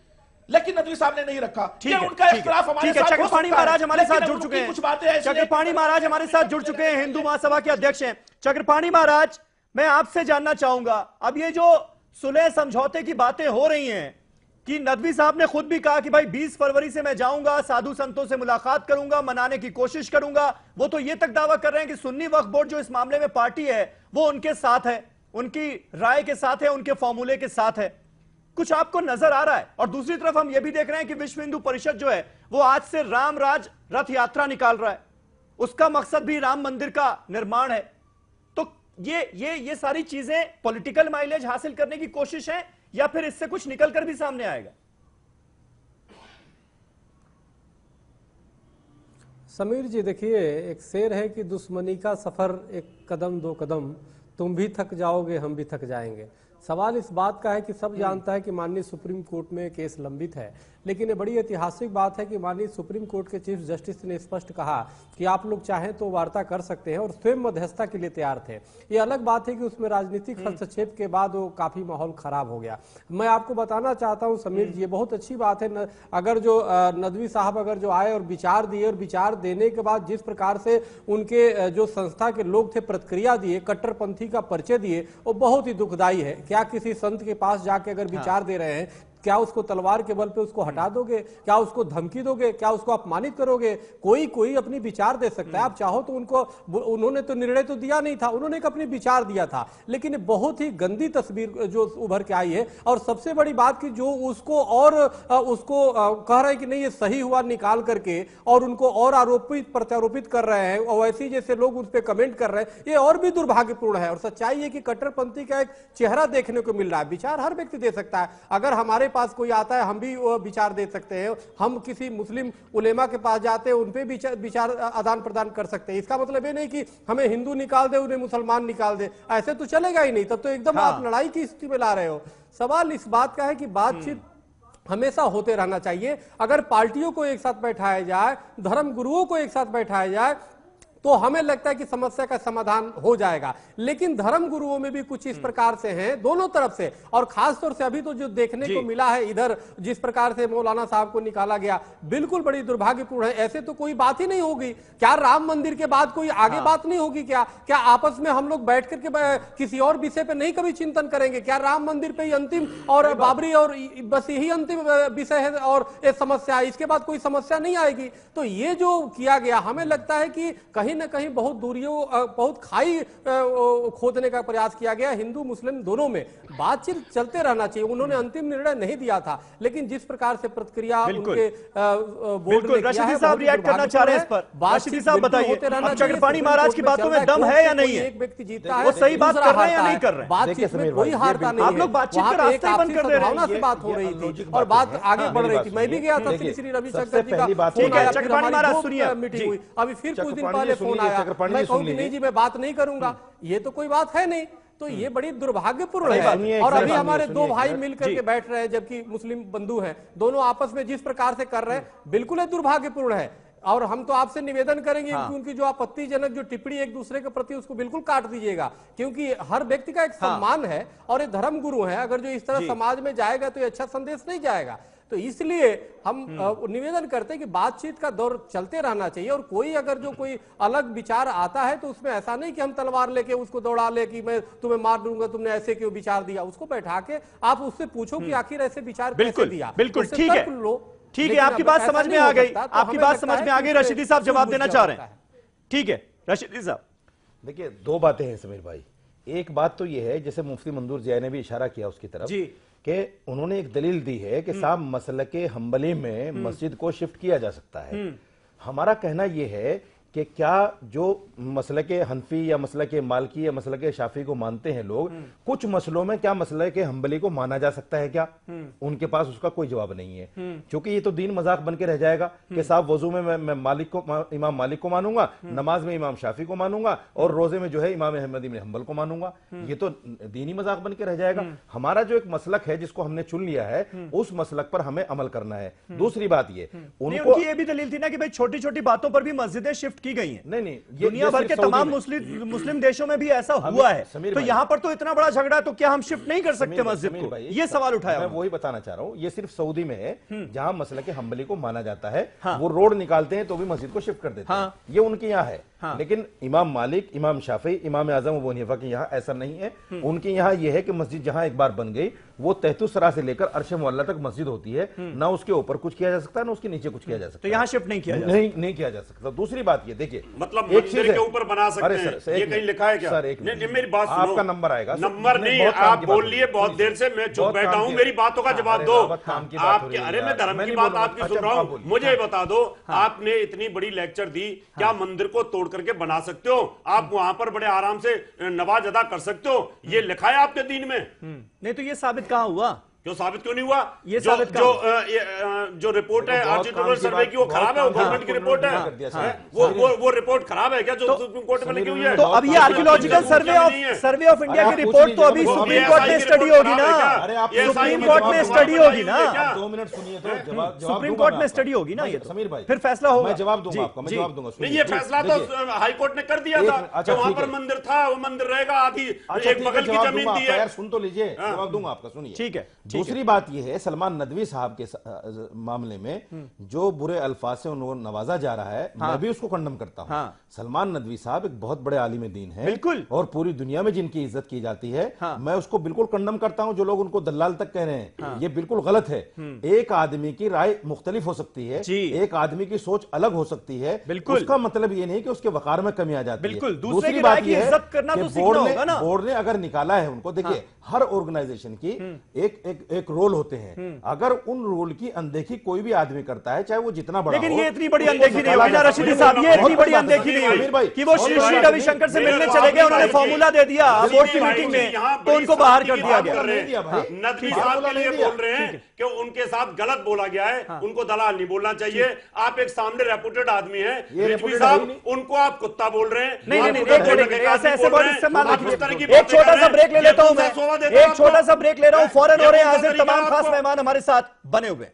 S10: लेकिन नदवी साहब ने नहीं रखा। उनका इख्तिलाफ हमारे साथ
S1: चक्रपाणी महाराज हमारे साथ जुड़ चुके हैं।
S10: कुछ बातें
S1: चक्रपाणी महाराज हमारे साथ जुड़ चुके हैं, हिंदू महासभा के अध्यक्ष हैं। चक्रपाणी महाराज, मैं आपसे जानना चाहूंगा, अब ये जो सुलह समझौते की बातें हो रही हैं कि नदवी साहब ने खुद भी कहा कि भाई 20 फरवरी से मैं जाऊंगा, साधु संतों से मुलाकात करूंगा, मनाने की कोशिश करूंगा, वो तो ये तक दावा कर रहे हैं कि सुन्नी वक्फ बोर्ड जो इस मामले में पार्टी है वो उनके साथ है, उनकी राय के साथ है, उनके फॉर्मूले के साथ है। कुछ आपको नजर आ रहा है? और दूसरी तरफ हम यह भी देख रहे हैं कि विश्व हिंदू परिषद जो है वो आज से राम राज रथ यात्रा निकाल रहा है, उसका मकसद भी राम मंदिर का निर्माण है। तो ये सारी चीजें पॉलिटिकल माइलेज हासिल करने की कोशिश है या फिर इससे कुछ निकलकर भी सामने आएगा?
S8: समीर जी देखिए, एक शेर है कि दुश्मनी का सफर एक कदम दो कदम, तुम भी थक जाओगे हम भी थक जाएंगे। सवाल इस बात का है कि सब जानता है कि माननीय सुप्रीम कोर्ट में केस लंबित है, लेकिन ये बड़ी ऐतिहासिक बात है कि माननीय सुप्रीम कोर्ट के चीफ जस्टिस ने स्पष्ट कहा कि आप लोग चाहें तो वार्ता कर सकते हैं और स्वयं मध्यस्थता के लिए तैयार थे। ये अलग बात है कि उसमें राजनीतिक हस्तक्षेप के बाद वो काफी माहौल खराब हो गया। मैं आपको बताना चाहता हूं समीर जी, ये बहुत अच्छी बात है अगर जो नदवी साहब अगर जो आए और विचार दिए, और विचार देने के बाद जिस प्रकार से उनके जो संस्था के लोग थे प्रतिक्रिया दिए, कट्टरपंथी का परिचय दिए, वो बहुत ही दुखदायी है। क्या किसी संत के पास जाके अगर विचार दे रहे हैं, क्या उसको तलवार के बल पे उसको हटा दोगे? क्या उसको धमकी दोगे? क्या उसको अपमानित करोगे? कोई अपनी विचार दे सकता है। आप चाहो तो उन्होंने तो निर्णय तो दिया नहीं था, उन्होंने एक अपनी विचार दिया था, लेकिन बहुत ही गंदी तस्वीर जो उभर के आई है। और सबसे बड़ी बात कि जो उसको कह रहे हैं कि नहीं ये सही हुआ निकाल करके, और उनको और आरोपित प्रत्यारोपित कर रहे हैं, और वैसे जैसे लोग उस पर कमेंट कर रहे हैं, ये और भी दुर्भाग्यपूर्ण है। और सच्चाई है कि कट्टरपंथी का एक चेहरा देखने को मिल रहा है। विचार हर व्यक्ति दे सकता है, अगर हमारे पास कोई आता है हम भी विचार दे सकते हैं, हम किसी मुस्लिम उलेमा के पास जाते हैं उन पे विचार आदान प्रदान कर सकते हैं। इसका मतलब ये नहीं कि हमें हिंदू निकाल दे उन्हें मुसलमान निकाल दे, ऐसे तो चलेगा ही नहीं, तब तो एकदम आप लड़ाई की स्थिति में ला रहे हो। सवाल इस बात का है कि बातचीत हमेशा होते रहना चाहिए। अगर पार्टियों को एक साथ बैठाया जाए, धर्म गुरुओं को एक साथ बैठाया जाए, तो हमें लगता है कि समस्या का समाधान हो जाएगा। लेकिन धर्म गुरुओं में भी कुछ इस प्रकार से हैं दोनों तरफ से, और खास तौर से अभी तो जो देखने को मिला है इधर जिस प्रकार से मौलाना साहब को निकाला गया, बिल्कुल बड़ी दुर्भाग्यपूर्ण है। ऐसे तो कोई बात ही नहीं होगी। क्या राम मंदिर के बाद कोई आगे बात नहीं होगी? क्या आपस में हम लोग बैठ करके किसी और विषय पे नहीं कभी चिंतन करेंगे? क्या राम मंदिर पे ही अंतिम और बाबरी और बस यही अंतिम विषय है और ये समस्या है, इसके बाद कोई समस्या नहीं आएगी? तो ये जो किया गया, हमें लगता है कि कहीं न कहीं बहुत खाई खोदने का प्रयास किया गया हिंदू मुस्लिम दोनों में। बातचीत चलते रहना चाहिए। उन्होंने अंतिम निर्णय नहीं दिया था, लेकिन जिस प्रकार से प्रतिक्रिया उनके बोर्ड ने किया है,
S1: साहब रिएक्ट करना चाह रहे हैं इस पर। बातचीत साहब बताइए, चक्रपाणी महाराज की बातों में दम है या नहीं है?
S8: एक व्यक्ति जीतता है,
S1: वो सही बात कर रहे हैं या नहीं कर रहे हैं?
S8: बातचीत में कोई हारता नहीं है।
S1: आप लोग बातचीत का रास्ता ही बंद कर दे रहे हैं।
S8: से बात हो रही थी और बात आगे बढ़ रही थी। मैं भी गया था, श्री रविशंकर जी का
S1: ठीक है। चक्रपाणी महाराज सुनिए,
S8: मीटिंग हुई, अभी फिर कुछ दिन पहले फोन आया, मैं कहूँ कि नहीं जी मैं बात नहीं करूंगा, ये तो कोई बात है नहीं। तो ये बड़ी दुर्भाग्यपूर्ण है। और अभी हमारे दो भाई मिलकर के बैठ रहे हैं, जबकि मुस्लिम बंधु हैं, दोनों आपस में जिस प्रकार से कर रहे हैं, बिल्कुल दुर्भाग्यपूर्ण है। और हम तो आपसे निवेदन करेंगे कि उनकी जो आपत्तिजनक जो टिप्पणी एक दूसरे के प्रति, उसको बिल्कुल काट दीजिएगा, क्योंकि हर व्यक्ति का एक सम्मान है और ये धर्म गुरु है। अगर जो इस तरह समाज में जाएगा तो ये अच्छा संदेश नहीं जाएगा। तो इसलिए हम निवेदन करते हैं कि बातचीत का दौर चलते रहना चाहिए। और कोई अगर जो कोई अलग विचार आता है तो उसमें ऐसा नहीं कि हम तलवार लेके उसको दौड़ा ले कि मैं तुम्हें मार दूंगा, तुमने ऐसे क्यों विचार दिया। उसको बैठा के आप उससे पूछो कि आखिर ऐसे विचार कैसे दिया।
S1: बिल्कुल ठीक है, ठीक है, आपकी बात समझ में आ गई, आपकी बात समझ में आ गई। रशीदी साहब जवाब देना चाह रहे हैं। ठीक है रशीदी साहब।
S7: देखिए, दो बातें हैं समीर भाई। एक बात तो यह है, जैसे मुफ्ती मंजूर जिया ने भी इशारा किया उसकी तरफ कि उन्होंने एक दलील दी है कि साहब मसलके हम्बली में मस्जिद को शिफ्ट किया जा सकता है। हमारा कहना यह है कि क्या जो मसलक हनफी या मसलक मालकी या मसलक शाफी को मानते हैं लोग, कुछ मसलों में क्या मसलक हंबली को माना जा सकता है क्या? उनके पास उसका कोई जवाब नहीं है, क्योंकि ये तो दीन मजाक बन के रह जाएगा कि साहब वजू में मैं इमाम मालिक को मानूंगा, नमाज में इमाम शाफी को मानूंगा और रोजे में जो है इमाम अहमद इब्न हंबल को मानूंगा। ये तो दीनी मजाक बन के रह जाएगा। हमारा जो एक मसलक है जिसको हमने चुन लिया है, उस मसलक पर हमें अमल करना है। दूसरी बात ये
S1: उनकी ये भी दलील थी ना कि भाई छोटी छोटी बातों पर भी मस्जिदें शिफ्ट की गई हैं।
S7: नहीं,
S1: दुनिया भर के तमाम मुस्लिम देशों में भी ऐसा हुआ है, तो यहाँ पर तो इतना बड़ा झगड़ा, तो क्या हम शिफ्ट नहीं कर सकते मस्जिद को? ये सवाल उठाया।
S7: मैं वही बताना चाह रहा हूँ, ये सिर्फ सऊदी में है जहाँ मसलक हंबली को माना जाता है। वो रोड निकालते हैं तो भी मस्जिद को शिफ्ट कर देते हैं, ये उनके यहाँ है। लेकिन इमाम मालिक, इमाम शाफी, इमाम आजम अबू हनीफा के यहाँ ऐसा नहीं है। उनके यहाँ यह है कि मस्जिद जहाँ एक बार बन गई वो तहतुसरा से लेकर अर्श मुअल्ला तक मस्जिद होती है, ना उसके ऊपर कुछ किया जा सकता है ना उसके नीचे कुछ किया जा सकता है।
S1: तो यहाँ शिफ्ट नहीं किया जा
S7: नहीं किया जा सकता। दूसरी बात ये देखिए,
S9: मतलब मंदिर के ऊपर बना सकते हैं, ये कहीं लिखा है क्या?
S7: सर एक
S9: नहीं, मेरी बात सुनो।
S7: आपका नंबर आएगा।
S9: नंबर नहीं, आप बोल लिए बहुत देर से, मैं चुप बैठा हूँ, मेरी बातों का जवाब दो। आपके, अरे मैं धर्म की बात आपकी सुन रहा हूँ, मुझे बता दो, आपने इतनी बड़ी लेक्चर दी, क्या मंदिर को तोड़ करके बना सकते हो? आप वहां पर बड़े आराम से नमाज अदा कर सकते हो, ये लिखा है आपके दीन में?
S1: नहीं, तो ये साबित कहाँ हुआ?
S9: क्यों साबित क्यों नहीं हुआ?
S1: ये साबित
S9: जो रिपोर्ट है आर्कियोलॉजिकल सर्वे की, वो खराब है, वो गवर्नमेंट की रिपोर्ट है, वो रिपोर्ट खराब है क्या जो सुप्रीम कोर्ट में लिखी हुई है?
S1: तो अब ये आर्कियोलॉजिकल सर्वे ऑफ इंडिया की रिपोर्ट तो अभी सुप्रीम कोर्ट में स्टडी होगी ना, सुप्रीम कोर्ट में स्टडी होगी ना,
S7: 2 मिनट सुनिए तो
S1: सुप्रीम कोर्ट में स्टडी होगी ना, ये
S7: समीर भाई
S1: फिर फैसला होगा।
S7: मैं जवाब दूंगा आपको, मैं जवाब दूंगा।
S9: नहीं, ये फैसला तो हाई कोर्ट ने कर दिया था, जो वहां पर मंदिर था वो मंदिर रहेगा, आधी एक बगल की जमीन दी है।
S7: सुन तो लीजिए, जवाब दूंगा आपका, सुनिए।
S1: ठीक है।
S7: दूसरी बात यह है, सलमान नदवी साहब के मामले में जो बुरे अल्फाज से उनको नवाजा जा रहा है, मैं भी उसको कंडम करता हूं। सलमान नदवी साहब एक बहुत बड़े आलिम दीन है,
S1: बिल्कुल,
S7: और पूरी दुनिया में जिनकी इज्जत की जाती है, मैं उसको बिल्कुल कंडम करता हूं। जो लोग उनको दलाल तक कह रहे हैं, ये बिल्कुल गलत है। एक आदमी की राय मुख्तलिफ हो सकती है, एक आदमी की सोच अलग हो सकती है, बिल्कुल, उसका मतलब ये नहीं कि उसके वकार में कमी आ जाती है। दूसरी बात यह है कि बोर्ड ने अगर निकाला है उनको, देखिए हर ऑर्गेनाइजेशन की एक रोल होते हैं, अगर उन रोल की अनदेखी कोई भी आदमी करता है, चाहे वो जितना बड़ा,
S1: लेकिन ये इतनी बड़ी अनदेखी नहीं होगी ना रशीदी साहब, ये इतनी बड़ी अनदेखी नहीं हुई कि वो श्री श्री रविशंकर से मिलने चले गए, उन्होंने फॉर्मूला दे दिया बोर्ड की मीटिंग में, तो उनको बाहर कर दिया गया।
S9: नदवी साहब के लिए बोल रहे हैं कि उनके साथ गलत बोला गया है, उनको दलाल नहीं बोलना चाहिए। आप एक सामने रेपुटेड आदमी है रिजवी साहब, उनको आप कुत्ता बोल रहे हैं।
S1: नहीं, एक छोटा सा ब्रेक ले लेता हूं मैं, एक छोटा सा ब्रेक ले रहा हूं, फौरन हो रहे हैं हाजिर तमाम खास मेहमान हमारे साथ बने हुए।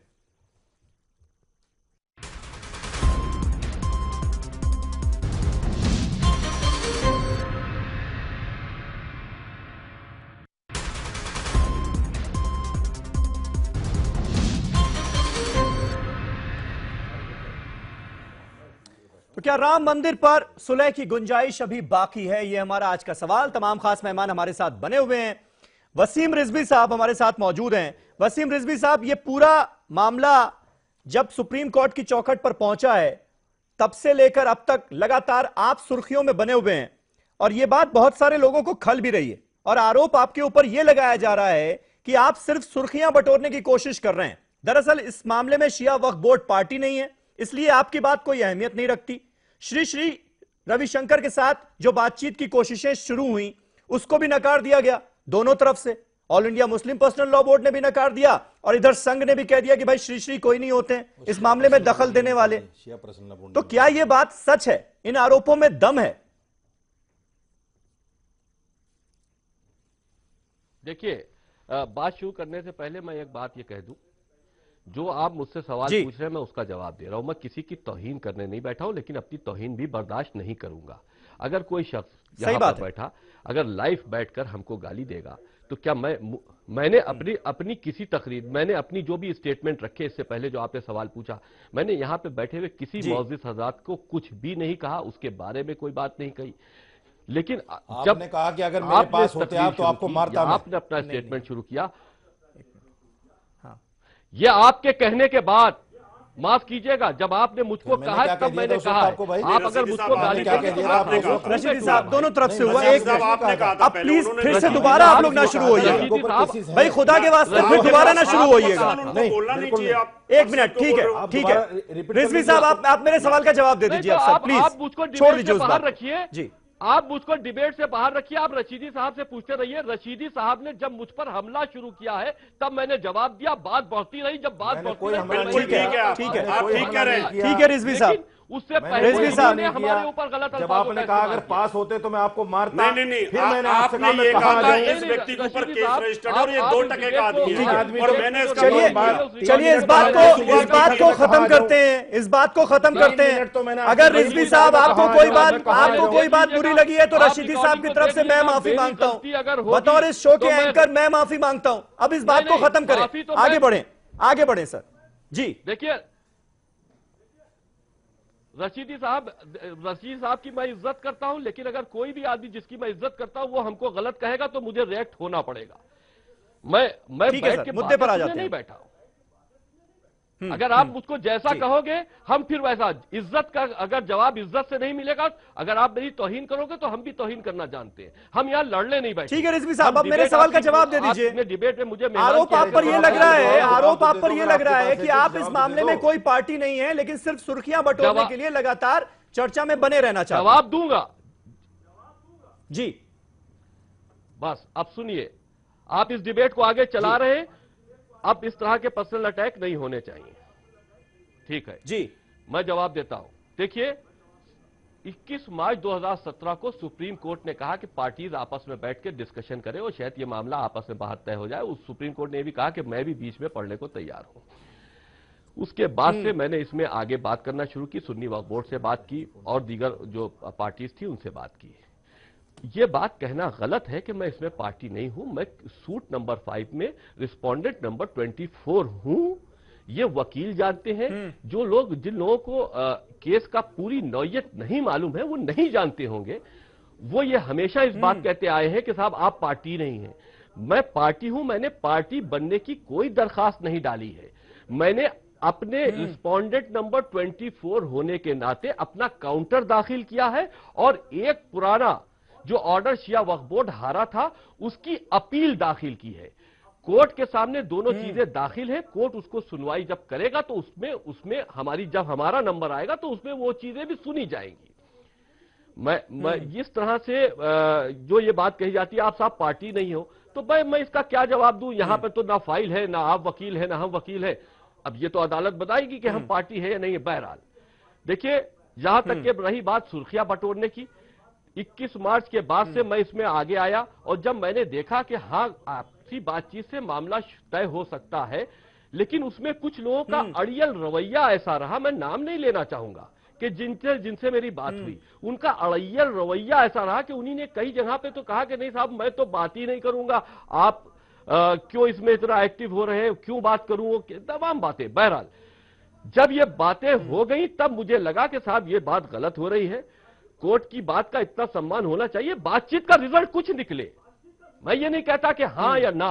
S1: तो क्या राम मंदिर पर सुलह की गुंजाइश अभी बाकी है? यह हमारा आज का सवाल। तमाम खास मेहमान हमारे साथ बने हुए हैं। वसीम रिजवी साहब हमारे साथ मौजूद हैं। वसीम रिजवी साहब, ये पूरा मामला जब सुप्रीम कोर्ट की चौखट पर पहुंचा है, तब से लेकर अब तक लगातार आप सुर्खियों में बने हुए हैं, और यह बात बहुत सारे लोगों को खल भी रही है, और आरोप आपके ऊपर यह लगाया जा रहा है कि आप सिर्फ सुर्खियां बटोरने की कोशिश कर रहे हैं। दरअसल इस मामले में शिया वक्फ बोर्ड पार्टी नहीं है, इसलिए आपकी बात कोई अहमियत नहीं रखती। श्री श्री रविशंकर के साथ जो बातचीत की कोशिशें शुरू हुई, उसको भी नकार दिया गया दोनों तरफ से। All India Muslim personal law board ने भी नकार दिया, और इधर संघ ने भी कह दिया कि भाई श्री श्री कोई नहीं होते हैं इस मामले में दखल देने वाले। तो क्या यह बात सच है? इन आरोपों में दम है?
S6: देखिए, बात शुरू करने से पहले मैं एक बात ये कह दूं, जो आप मुझसे सवाल पूछ रहे हैं मैं उसका जवाब दे रहा हूं। मैं किसी की तौहीन करने नहीं बैठा हूं, लेकिन अपनी तौहीन भी बर्दाश्त नहीं करूंगा। अगर कोई शख्स यहां पर बैठा अगर लाइव बैठकर हमको गाली देगा, तो क्या मैंने अपनी किसी तकरीर, मैंने अपनी जो भी स्टेटमेंट रखे इससे पहले जो आपने सवाल पूछा, मैंने यहां पे बैठे हुए किसी मौजिज़ हज़रात को कुछ भी नहीं कहा, उसके बारे में कोई बात नहीं कही। लेकिन जब
S7: आपने कहा कि अगर मेरे पास होते आप तो आपको मारता,
S6: आपने अपना स्टेटमेंट शुरू किया, ये आपके कहने के बाद माफ कीजिएगा, जब आपने मुझको कहा तब मैंने कहा है। आप अगर मुझको गाली
S1: रशीदी साहब दोनों तरफ से हुआ, एक आप प्लीज फिर से दोबारा आप लोग ना शुरू होइए भाई, खुदा के वास्ते फिर दोबारा ना शुरू होइएगा। एक मिनट, ठीक है ठीक है, रिजवी साहब आप मेरे सवाल का जवाब दे दीजिए अफसर,
S6: आप मुझको
S1: प्लीज छोड़ दीजिए उस
S6: बाहर
S1: बात
S6: रखिए
S1: जी।
S6: आप मुझको डिबेट से बाहर रखिए, आप रशीदी साहब से पूछते रहिए। रशीदी साहब ने जब मुझ पर हमला शुरू किया है तब मैंने जवाब दिया, बात बढ़ती रही, जब बात बढ़ती रही
S1: ठीक है ठीक है,
S9: आप ठीक कह रहे हैं,
S1: ठीक है रिजवी साहब,
S6: उससे पहले उन्होंने हमारे ऊपर गलत
S7: जब आपने कहा अगर पास होते तो मैं आपको मारता।
S9: नहीं,
S7: फिर मैंने आपसे
S9: आपने ये कहा था
S6: नहीं,
S9: इस व्यक्ति के ऊपर
S6: रशीदी
S9: केस
S6: साहब,
S9: रजिस्टर्ड और ये 2 टके का आदमी है और मैंने इसका
S1: चलिए इस बात को खत्म करते हैं, इस बात को खत्म करते हैं। अगर रिजवी साहब आपको कोई बात बुरी लगी है तो रशीदी साहब की तरफ से मैं माफी मांगता हूं, बतौर इस शो के एंकर मैं माफी मांगता हूं। अब इस बात को खत्म करें, आगे बढ़े सर जी।
S6: देखिए रशीदी साहब की मैं इज्जत करता हूं, लेकिन अगर कोई भी आदमी जिसकी मैं इज्जत करता हूं वो हमको गलत कहेगा तो मुझे रिएक्ट होना पड़ेगा। मैं बैठ के
S1: मुद्दे पर आ जाते हैं,
S6: नहीं बैठा हूं। अगर आप मुझको जैसा कहोगे हम फिर वैसा। इज्जत का अगर जवाब इज्जत से नहीं मिलेगा, अगर आप मेरी तौहीन करोगे तो हम भी तौहीन करना जानते हैं। हम यहाँ लड़ने नहीं बैठे।
S1: ठीक है रिजवी साहब, अब मेरे सवाल का जवाब दे दीजिए।
S6: डिबेट में मुझे
S1: आरोप आप पर ये लग रहा है, आरोप आप पर ये लग रहा है कि आप इस मामले में कोई पार्टी नहीं है, लेकिन सिर्फ सुर्खियां बटोरने के लिए लगातार चर्चा में बने रहना चाहते हैं।
S6: जवाब दूंगा
S1: जी।
S6: बस अब सुनिए, आप इस डिबेट को आगे चला रहे हैं, अब इस तरह के पर्सनल अटैक नहीं होने चाहिए, ठीक है
S1: जी।
S6: मैं जवाब देता हूं। देखिए 21 मार्च 2017 को सुप्रीम कोर्ट ने कहा कि पार्टीज आपस में बैठ के डिस्कशन करें और शायद ये मामला आपस में बाहर तय हो जाए। उस सुप्रीम कोर्ट ने ये भी कहा कि मैं भी बीच में पढ़ने को तैयार हूं। उसके बाद से मैंने इसमें आगे बात करना शुरू की, सुन्नी वक्फ बोर्ड से बात की और दीगर जो पार्टीज थी उनसे बात की। ये बात कहना गलत है कि मैं इसमें पार्टी नहीं हूं। मैं सूट नंबर 5 में रिस्पोंडेंट नंबर 24 हूं। ये वकील जानते हैं। जो लोग जिन लोगों को केस का पूरी नौयत नहीं मालूम है वो नहीं जानते होंगे, वो ये हमेशा इस बात कहते आए हैं कि साहब आप पार्टी नहीं हैं। मैं पार्टी हूं। मैंने पार्टी बनने की कोई दरखास्त नहीं डाली है। मैंने अपने रिस्पोंडेंट नंबर 24 होने के नाते अपना काउंटर दाखिल किया है और एक पुराना जो ऑर्डर शिया वक्फ बोर्ड हारा था उसकी अपील दाखिल की है। कोर्ट के सामने दोनों चीजें दाखिल है। कोर्ट उसको सुनवाई जब करेगा तो उसमें हमारी जब हमारा नंबर आएगा तो उसमें वो चीजें भी सुनी जाएंगी। मैं इस तरह से जो ये बात कही जाती है आप साहब पार्टी नहीं हो, तो मैं इसका क्या जवाब दूं। यहां पे तो ना फाइल है, ना आप वकील है, ना हम वकील है। अब ये तो अदालत बताएगी कि हम पार्टी है या नहीं है। बहरहाल देखिए, जहां तक के रही बात सुर्खियां बटोरने की, 21 मार्च के बाद से मैं इसमें आगे आया और जब मैंने देखा कि हाँ आपसी बातचीत से मामला तय हो सकता है, लेकिन उसमें कुछ लोगों का अड़ियल रवैया ऐसा रहा, मैं नाम नहीं लेना चाहूंगा, कि जिनसे मेरी बात हुई उनका अड़ियल रवैया ऐसा रहा कि उन्हीं ने कई जगह पे तो कहा कि नहीं साहब मैं तो बात ही नहीं करूंगा, आप क्यों इसमें इतना एक्टिव हो रहे हैं, क्यों बात करूं, तमाम बातें। बहरहाल जब ये बातें हो गई तब मुझे लगा कि साहब ये बात गलत हो रही है। कोर्ट की बात का इतना सम्मान होना चाहिए। बातचीत का रिजल्ट कुछ निकले, मैं ये नहीं कहता कि हां या ना,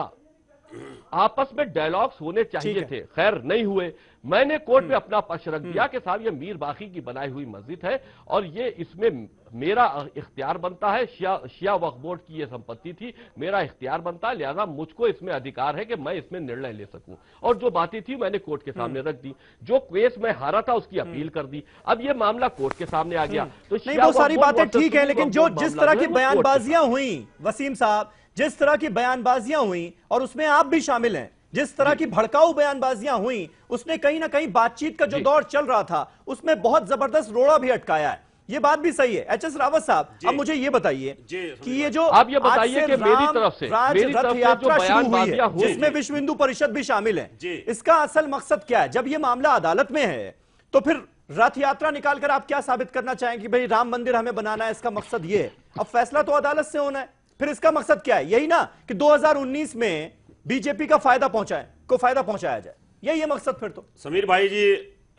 S6: आपस में डायलॉग्स होने चाहिए थे, खैर नहीं हुए। मैंने कोर्ट में अपना पक्ष रख दिया कि साहब ये मीर बाकी की बनाई हुई मस्जिद है और ये इसमें मेरा इख्तियार बनता है। शिया वक्फ बोर्ड की ये संपत्ति थी, मेरा इख्तियार बनता है, लिहाजा मुझको इसमें अधिकार है कि मैं इसमें निर्णय ले सकूं। और जो बातें थी मैंने कोर्ट के सामने रख दी। जो केस में हारा था उसकी अपील कर दी। अब ये मामला कोर्ट के सामने आ गया तो
S1: नहीं, वो सारी बातें ठीक है, लेकिन जो जिस तरह की बयानबाजियां हुई वसीम साहब, जिस तरह की बयानबाजियां हुई और उसमें आप भी शामिल हैं, जिस तरह की भड़काऊ बयानबाजियां हुई उसने कहीं ना कहीं बातचीत का जो दौर चल रहा था उसमें बहुत जबरदस्त रोड़ा भी अटकाया है। ये बात भी सही है। एच एस रावत साहब, अब मुझे ये बताइए कि ये जो
S6: आप ये बताइए कि मेरी तरफ से
S1: रथ यात्रा शुरू हुई है जिसमें विश्व हिंदू परिषद भी शामिल है, इसका असल मकसद क्या है? जब ये मामला अदालत में है तो फिर रथ यात्रा निकालकर आप क्या साबित करना चाहेंगे? भाई राम मंदिर हमें बनाना है, इसका मकसद ये है। अब फैसला तो अदालत से होना है, फिर इसका मकसद क्या है? यही ना कि 2019 में बीजेपी का फायदा पहुंचाया जाए, यही है मकसद फिर तो।
S9: समीर भाई जी,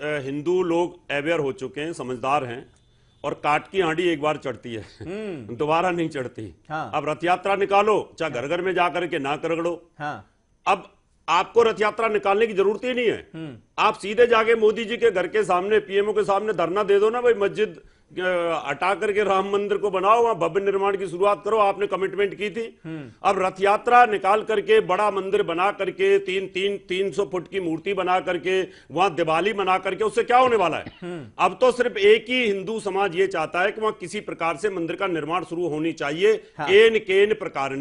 S9: हिंदू लोग अवेयर हो चुके हैं, समझदार हैं और काट की हांडी एक बार चढ़ती है दोबारा नहीं चढ़ती। अब रथ यात्रा निकालो, चाहे घर घर में जाकर के ना करगड़ो। अब आपको रथ यात्रा निकालने की जरूरत ही नहीं है। आप सीधे जाके मोदी जी के घर के सामने, पीएमओ के सामने धरना दे दो ना भाई, मस्जिद हटा करके राम मंदिर को बनाओ, वहां भव्य निर्माण की शुरुआत करो, आपने कमिटमेंट की थी। अब रथ यात्रा निकाल करके बड़ा मंदिर बना करके 300 फुट की मूर्ति बना करके वहां दिवाली बना करके उससे क्या होने वाला है? अब तो सिर्फ एक ही हिंदू समाज ये चाहता है कि वहां किसी प्रकार से मंदिर का निर्माण शुरू होनी चाहिए। एन केन प्रकार,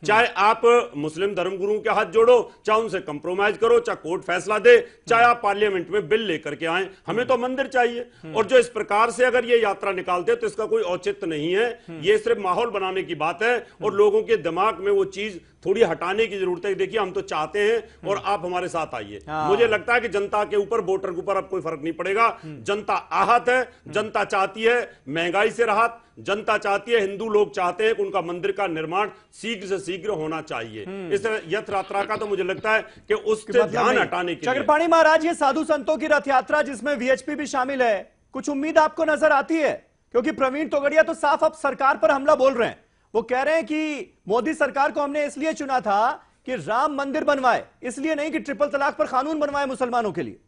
S9: चाहे आप मुस्लिम धर्मगुरुओं के हाथ जोड़ो, चाहे उनसे कंप्रोमाइज करो, चाहे कोर्ट फैसला दे, चाहे आप पार्लियामेंट में बिल लेकर के आए, हमें तो मंदिर चाहिए। और जो इस प्रकार से अगर ये यात्रा निकालते तो इसका कोई औचित्य नहीं है। ये सिर्फ माहौल बनाने की बात है और लोगों के दिमाग में वो चीज थोड़ी हटाने की जरूरत है। देखिए, हम तो चाहते हैं और आप हमारे साथ आइए। मुझे लगता है कि जनता के ऊपर, वोटर के ऊपर अब कोई फर्क नहीं पड़ेगा। जनता आहत है, जनता चाहती है महंगाई से राहत, जनता चाहती है, हिंदू लोग चाहते हैं कि उनका मंदिर का निर्माण शीघ्र से शीघ्र होना चाहिए। इस रथ यात्रा का तो मुझे लगता है कि उससे ध्यान हटाने के लिए।
S1: चक्रपाणी महाराज, ये साधु संतों की रथ यात्रा जिसमें वीएचपी भी शामिल है, कुछ उम्मीद आपको नजर आती है? क्योंकि प्रवीण तोगड़िया तो साफ अब सरकार पर हमला बोल रहे हैं। वो कह रहे हैं कि मोदी सरकार को हमने इसलिए चुना था कि राम मंदिर बनवाए, इसलिए नहीं कि ट्रिपल तलाक पर कानून बनवाए मुसलमानों के लिए।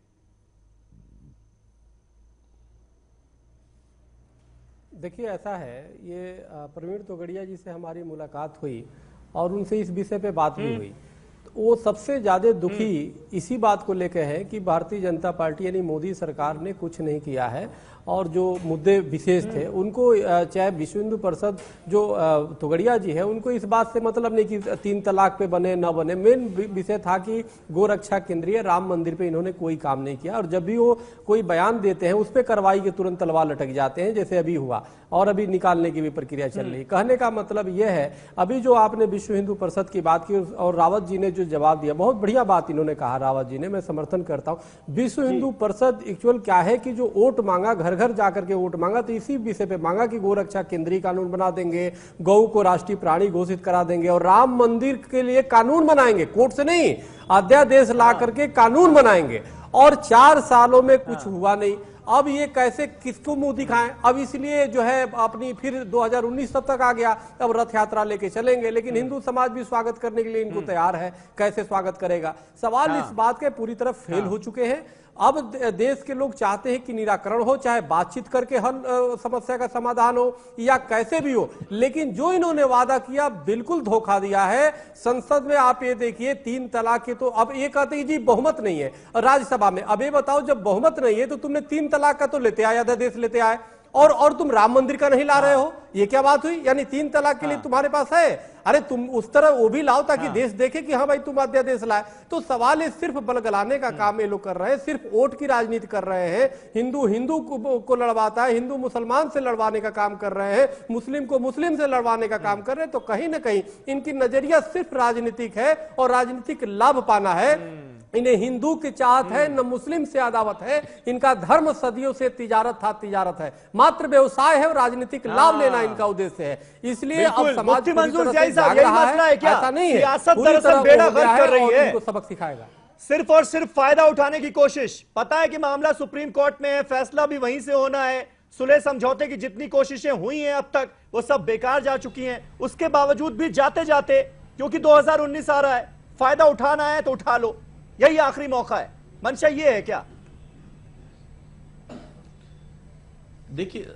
S8: देखिए, ऐसा है, ये प्रवीण तोगड़िया जी से हमारी मुलाकात हुई और उनसे इस विषय पे बात भी हुई। वो सबसे ज्यादा दुखी इसी बात को लेकर है कि भारतीय जनता पार्टी यानी मोदी सरकार ने कुछ नहीं किया है और जो मुद्दे विशेष थे उनको, चाहे विश्व हिंदू परिषद जो तोगड़िया जी है, उनको इस बात से मतलब नहीं कि 3 तलाक पे बने न बने। मेन विषय था कि गोरक्षा केंद्रीय राम मंदिर पे इन्होंने कोई काम नहीं किया और जब भी वो कोई बयान देते हैं उस पर कार्रवाई के तुरंत तलवार लटक जाते हैं, जैसे अभी हुआ और अभी निकालने की भी प्रक्रिया चल रही। कहने का मतलब यह है, अभी जो आपने विश्व हिंदू परिषद की बात की और रावत जी ने जो जवाब दिया, बहुत बढ़िया बात इन्होंने कहा रावत जी ने, मैं समर्थन करता हूं। विश्व हिंदू परिषद एक्चुअल क्या है कि जो वोट मांगा, घर घर जाकर के वोट मांगा, तो इसी विषय पे मांगा कि गोरक्षा केंद्रीय कानून बना देंगे, गौ को राष्ट्रीय प्राणी घोषित करा देंगे और राम मंदिर के लिए कानून बनाएंगे, कोर्ट से नहीं, अध्यादेश ला करके कानून बनाएंगे। और 4 सालों में कुछ हुआ नहीं। अब ये कैसे, किसको मुंह दिखाएं? अब इसलिए जो है अपनी फिर 2019 तब तक आ गया, अब रथ यात्रा लेके चलेंगे, लेकिन हिंदू समाज भी स्वागत करने के लिए इनको तैयार है। कैसे स्वागत करेगा? सवाल इस बात के पूरी तरह फेल हो चुके हैं। अब देश के लोग चाहते हैं कि निराकरण हो, चाहे बातचीत करके हल समस्या का समाधान हो या कैसे भी हो, लेकिन जो इन्होंने वादा किया बिल्कुल धोखा दिया है। संसद में आप ये देखिए 3 तलाक के, तो अब ये कहते हैं जी बहुमत नहीं है राज्यसभा में। अब ये बताओ, जब बहुमत नहीं है तो तुमने 3 तलाक का तो लेते आए, अध्यादेश लेते आए, और तुम राम मंदिर का नहीं ला रहे हो। ये क्या बात हुई? यानी 3 तलाक के लिए तुम्हारे पास है, अरे तुम उस तरह वो भी लाओ ताकि देश देखे कि हाँ भाई तुम अध्यादेश लाए। तो सवाल है, सिर्फ बलगलाने का काम ये लोग कर रहे हैं, सिर्फ वोट की राजनीति कर रहे हैं। हिंदू को लड़वाता है, हिंदू मुसलमान से लड़वाने का काम कर रहे हैं, मुस्लिम को मुस्लिम से लड़वाने का काम कर रहे हैं। तो कहीं ना कहीं इनकी नजरिया सिर्फ राजनीतिक है और राजनीतिक लाभ पाना है। इन्हें हिंदू की चाहत है, न मुस्लिम से अदावत है। इनका धर्म सदियों से तिजारत था, तिजारत है, मात्र व्यवसाय है और राजनीतिक लाभ लेना इनका उद्देश्य है। इसलिए अब समाज
S1: मंजूर जाग रहा है, क्या
S8: ऐसा नहीं है,
S1: सियासत दरअसल बेड़ा गर्क कर रही है,
S8: इनको सबक सिखाएगा।
S1: सिर्फ और सिर्फ फायदा उठाने की कोशिश। पता है कि मामला सुप्रीम कोर्ट में है, फैसला भी वहीं से होना है। सुलह समझौते की जितनी कोशिशें हुई हैं अब तक, वो सब बेकार जा चुकी हैं। उसके बावजूद भी जाते जाते, क्योंकि 2019 आ रहा है, फायदा उठाना है तो उठा लो, यही आखिरी मौका है। मंशा ये है क्या?
S10: देखिए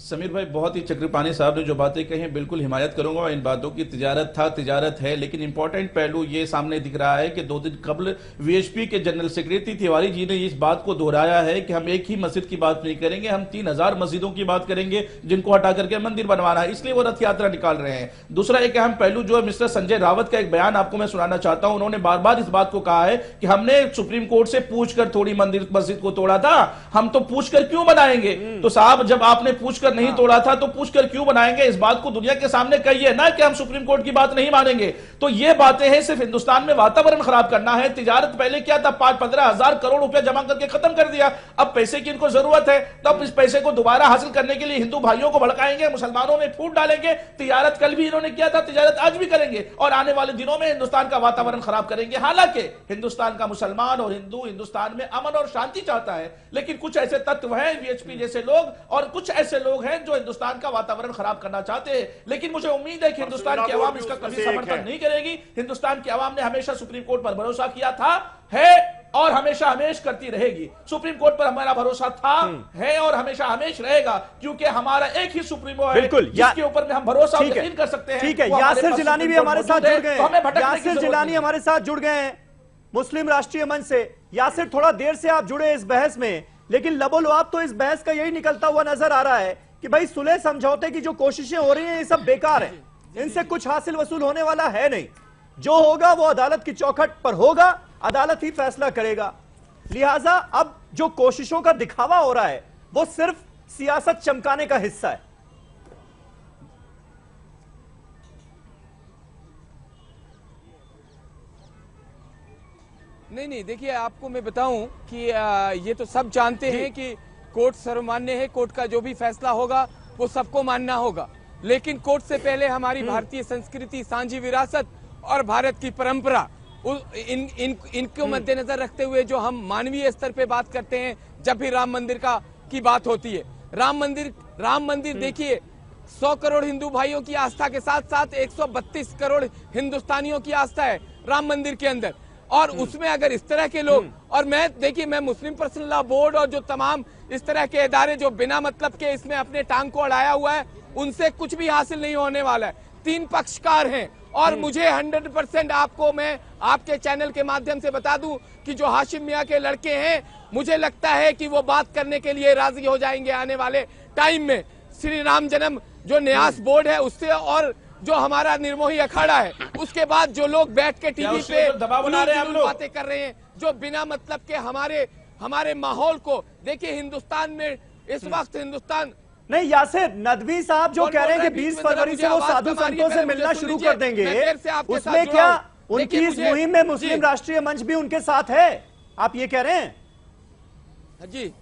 S10: समीर भाई, बहुत ही चक्रपाणी साहब ने जो बातें कही हैं बिल्कुल हिमायत करूंगा इन बातों की। तिजारत था, तिजारत है, लेकिन इंपॉर्टेंट पहलू ये सामने दिख रहा है कि 2 दिन कबल वीएचपी के जनरल सेक्रेटरी तिवारी जी ने इस बात को दोहराया है कि हम एक ही मस्जिद की बात नहीं करेंगे, हम 3000 मस्जिदों की बात करेंगे जिनको हटा करके मंदिर बनवाना है, इसलिए वो रथ यात्रा निकाल रहे हैं। दूसरा एक अहम पहलू जो है मिस्टर संजय रावत का एक बयान आपको मैं सुनाना चाहता हूं। उन्होंने बार बार इस बात को कहा है कि हमने सुप्रीम कोर्ट से पूछकर थोड़ी मस्जिद को तोड़ा था, हम तो पूछकर क्यों बनाएंगे? तो साहब, जब आपने पूछकर नहीं तोड़ा था तो पूछकर क्यों बनाएंगे? इस बात को दुनिया के सामने कहिए ना कि हम सुप्रीम कोर्ट की बात नहीं मानेंगे। तो ये बातें हैं सिर्फ हिंदुस्तान में वातावरण खराब करना है। तिजारत पहले क्या था, 5-15 हजार करोड़ रुपया जमा करके खत्म कर दिया। अब पैसे की इनको जरूरत है, तो अब इस पैसे को दोबारा हासिल करने के लिए हिंदू भाइयों को भड़काएंगे, मुसलमानों में फूट डालेंगे। तिजारत कल भी इन्होंने किया था, तिजारत आज भी करेंगे और आने वाले दिनों में हिंदुस्तान का वातावरण खराब करेंगे। हालांकि हिंदुस्तान का मुसलमान और हिंदू हिंदुस्तान में अमन और शांति चाहता है, लेकिन कुछ ऐसे तत्व हैं वीएचपी जैसे लोग और कुछ ऐसे लोग लोग हैं जो हिंदुस्तान का वातावरण खराब करना चाहते हैं, लेकिन मुझे उम्मीद है कि हिंदुस्तान की आवाम इसका कभी समर्थन नहीं करेगी। हिंदुस्तान की आवाम ने हमेशा सुप्रीम कोर्ट पर भरोसा किया था, है और हमेशा हमेशा करती रहेगी। सुप्रीम कोर्ट पर हमारा भरोसा था, है और हमेशा हमेशा रहेगा, क्योंकि हमारा एक ही सुप्रीमो है जिसके ऊपर में हम भरोसा और यकीन कर सकते हैं।
S1: ठीक है, यासिर जिलानी भी हमारे साथ जुड़ गए हैं। यासिर जिलानी हमारे साथ जुड़ गए हैं मुस्लिम राष्ट्रीय मंच से। यासिर, थोड़ा देर से आप जुड़े इस बहस में, लेकिन लबोलुआब तो इस बहस का यही निकलता हुआ नजर आ रहा है कि भाई सुलह समझौते की जो कोशिशें हो रही हैं ये सब बेकार है, इनसे कुछ हासिल वसूल होने वाला है नहीं। जो होगा वो अदालत की चौखट पर होगा, अदालत ही फैसला करेगा। लिहाजा अब जो कोशिशों का दिखावा हो रहा है वो सिर्फ सियासत चमकाने का हिस्सा है।
S11: नहीं, देखिए आपको मैं बताऊं कि ये तो सब जानते हैं कि कोर्ट सर्वमान्य है, कोर्ट का जो भी फैसला होगा वो सबको मानना होगा, लेकिन कोर्ट से पहले हमारी भारतीय संस्कृति, सांझी विरासत और भारत की परंपरा, इनको मद्देनजर रखते हुए जो हम मानवीय स्तर पे बात करते हैं जब भी राम मंदिर की बात होती है। राम मंदिर देखिए 100 करोड़ हिंदू भाइयों की आस्था के साथ साथ 132 करोड़ हिंदुस्तानियों की आस्था है राम मंदिर के अंदर, और उसमें अगर इस तरह के लोग, और मैं मुस्लिम पर्सनल लॉ बोर्ड और जो तमाम इस तरह के इदारे जो बिना मतलब के इसमें अपने टांग को अड़ाया हुआ है, उनसे कुछ भी हासिल नहीं होने वाला है। 3 पक्षकार हैं और मुझे 100% आपको मैं आपके चैनल के माध्यम से बता दूं कि जो हाशिम मियां के लड़के हैं, मुझे लगता है कि वो बात करने के लिए राजी हो जाएंगे आने वाले टाइम में। श्री राम जन्म जो न्यास बोर्ड है उससे, और जो हमारा निर्मोही अखाड़ा है, उसके बाद जो लोग बैठ के टीवी पे बातें कर रहे हैं, जो बिना मतलब के हमारे माहौल को देखिए। हिंदुस्तान में इस वक्त
S1: नहीं, यासिर नदवी साहब जो कह रहे हैं कि 20 फरवरी से वो साधु संतों से मिलना शुरू कर देंगे, उसमें क्या उनकी इस मुहिम में मुस्लिम राष्ट्रीय मंच भी उनके साथ है, आप ये कह रहे हैं?
S11: जी,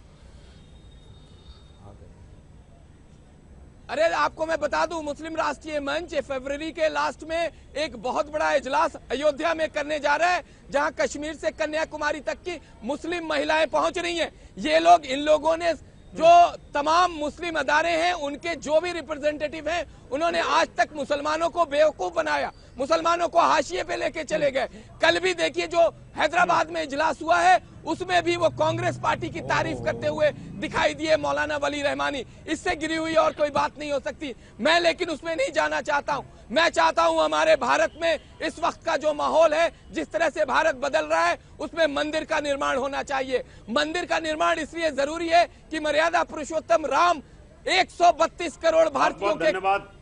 S11: अरे आपको मैं बता दूं, मुस्लिम राष्ट्रीय मंच फरवरी के लास्ट में एक बहुत बड़ा इजलास अयोध्या में करने जा रहा है, जहां कश्मीर से कन्याकुमारी तक की मुस्लिम महिलाएं पहुंच रही हैं। ये लोग, इन लोगों ने जो तमाम मुस्लिम अदारे हैं, उनके जो भी रिप्रेजेंटेटिव हैं, उन्होंने आज तक मुसलमानों को बेवकूफ बनाया, मुसलमानों को हाशिए पे लेके चले गए। कल भी देखिए जो हैदराबाद में इजलास हुआ है, उसमें भी वो कांग्रेस पार्टी की तारीफ करते हुए दिखाई दिए मौलाना वली रहमानी। इससे गिरी हुई और कोई बात नहीं हो सकती। मैं लेकिन उसमें नहीं जाना चाहता हूं। मैं चाहता हूं हमारे भारत में इस वक्त का जो माहौल है, जिस तरह से भारत बदल रहा है, उसमें मंदिर का निर्माण होना चाहिए। मंदिर का निर्माण इसलिए जरूरी है कि मर्यादा पुरुषोत्तम राम 132 करोड़ भारतीयों के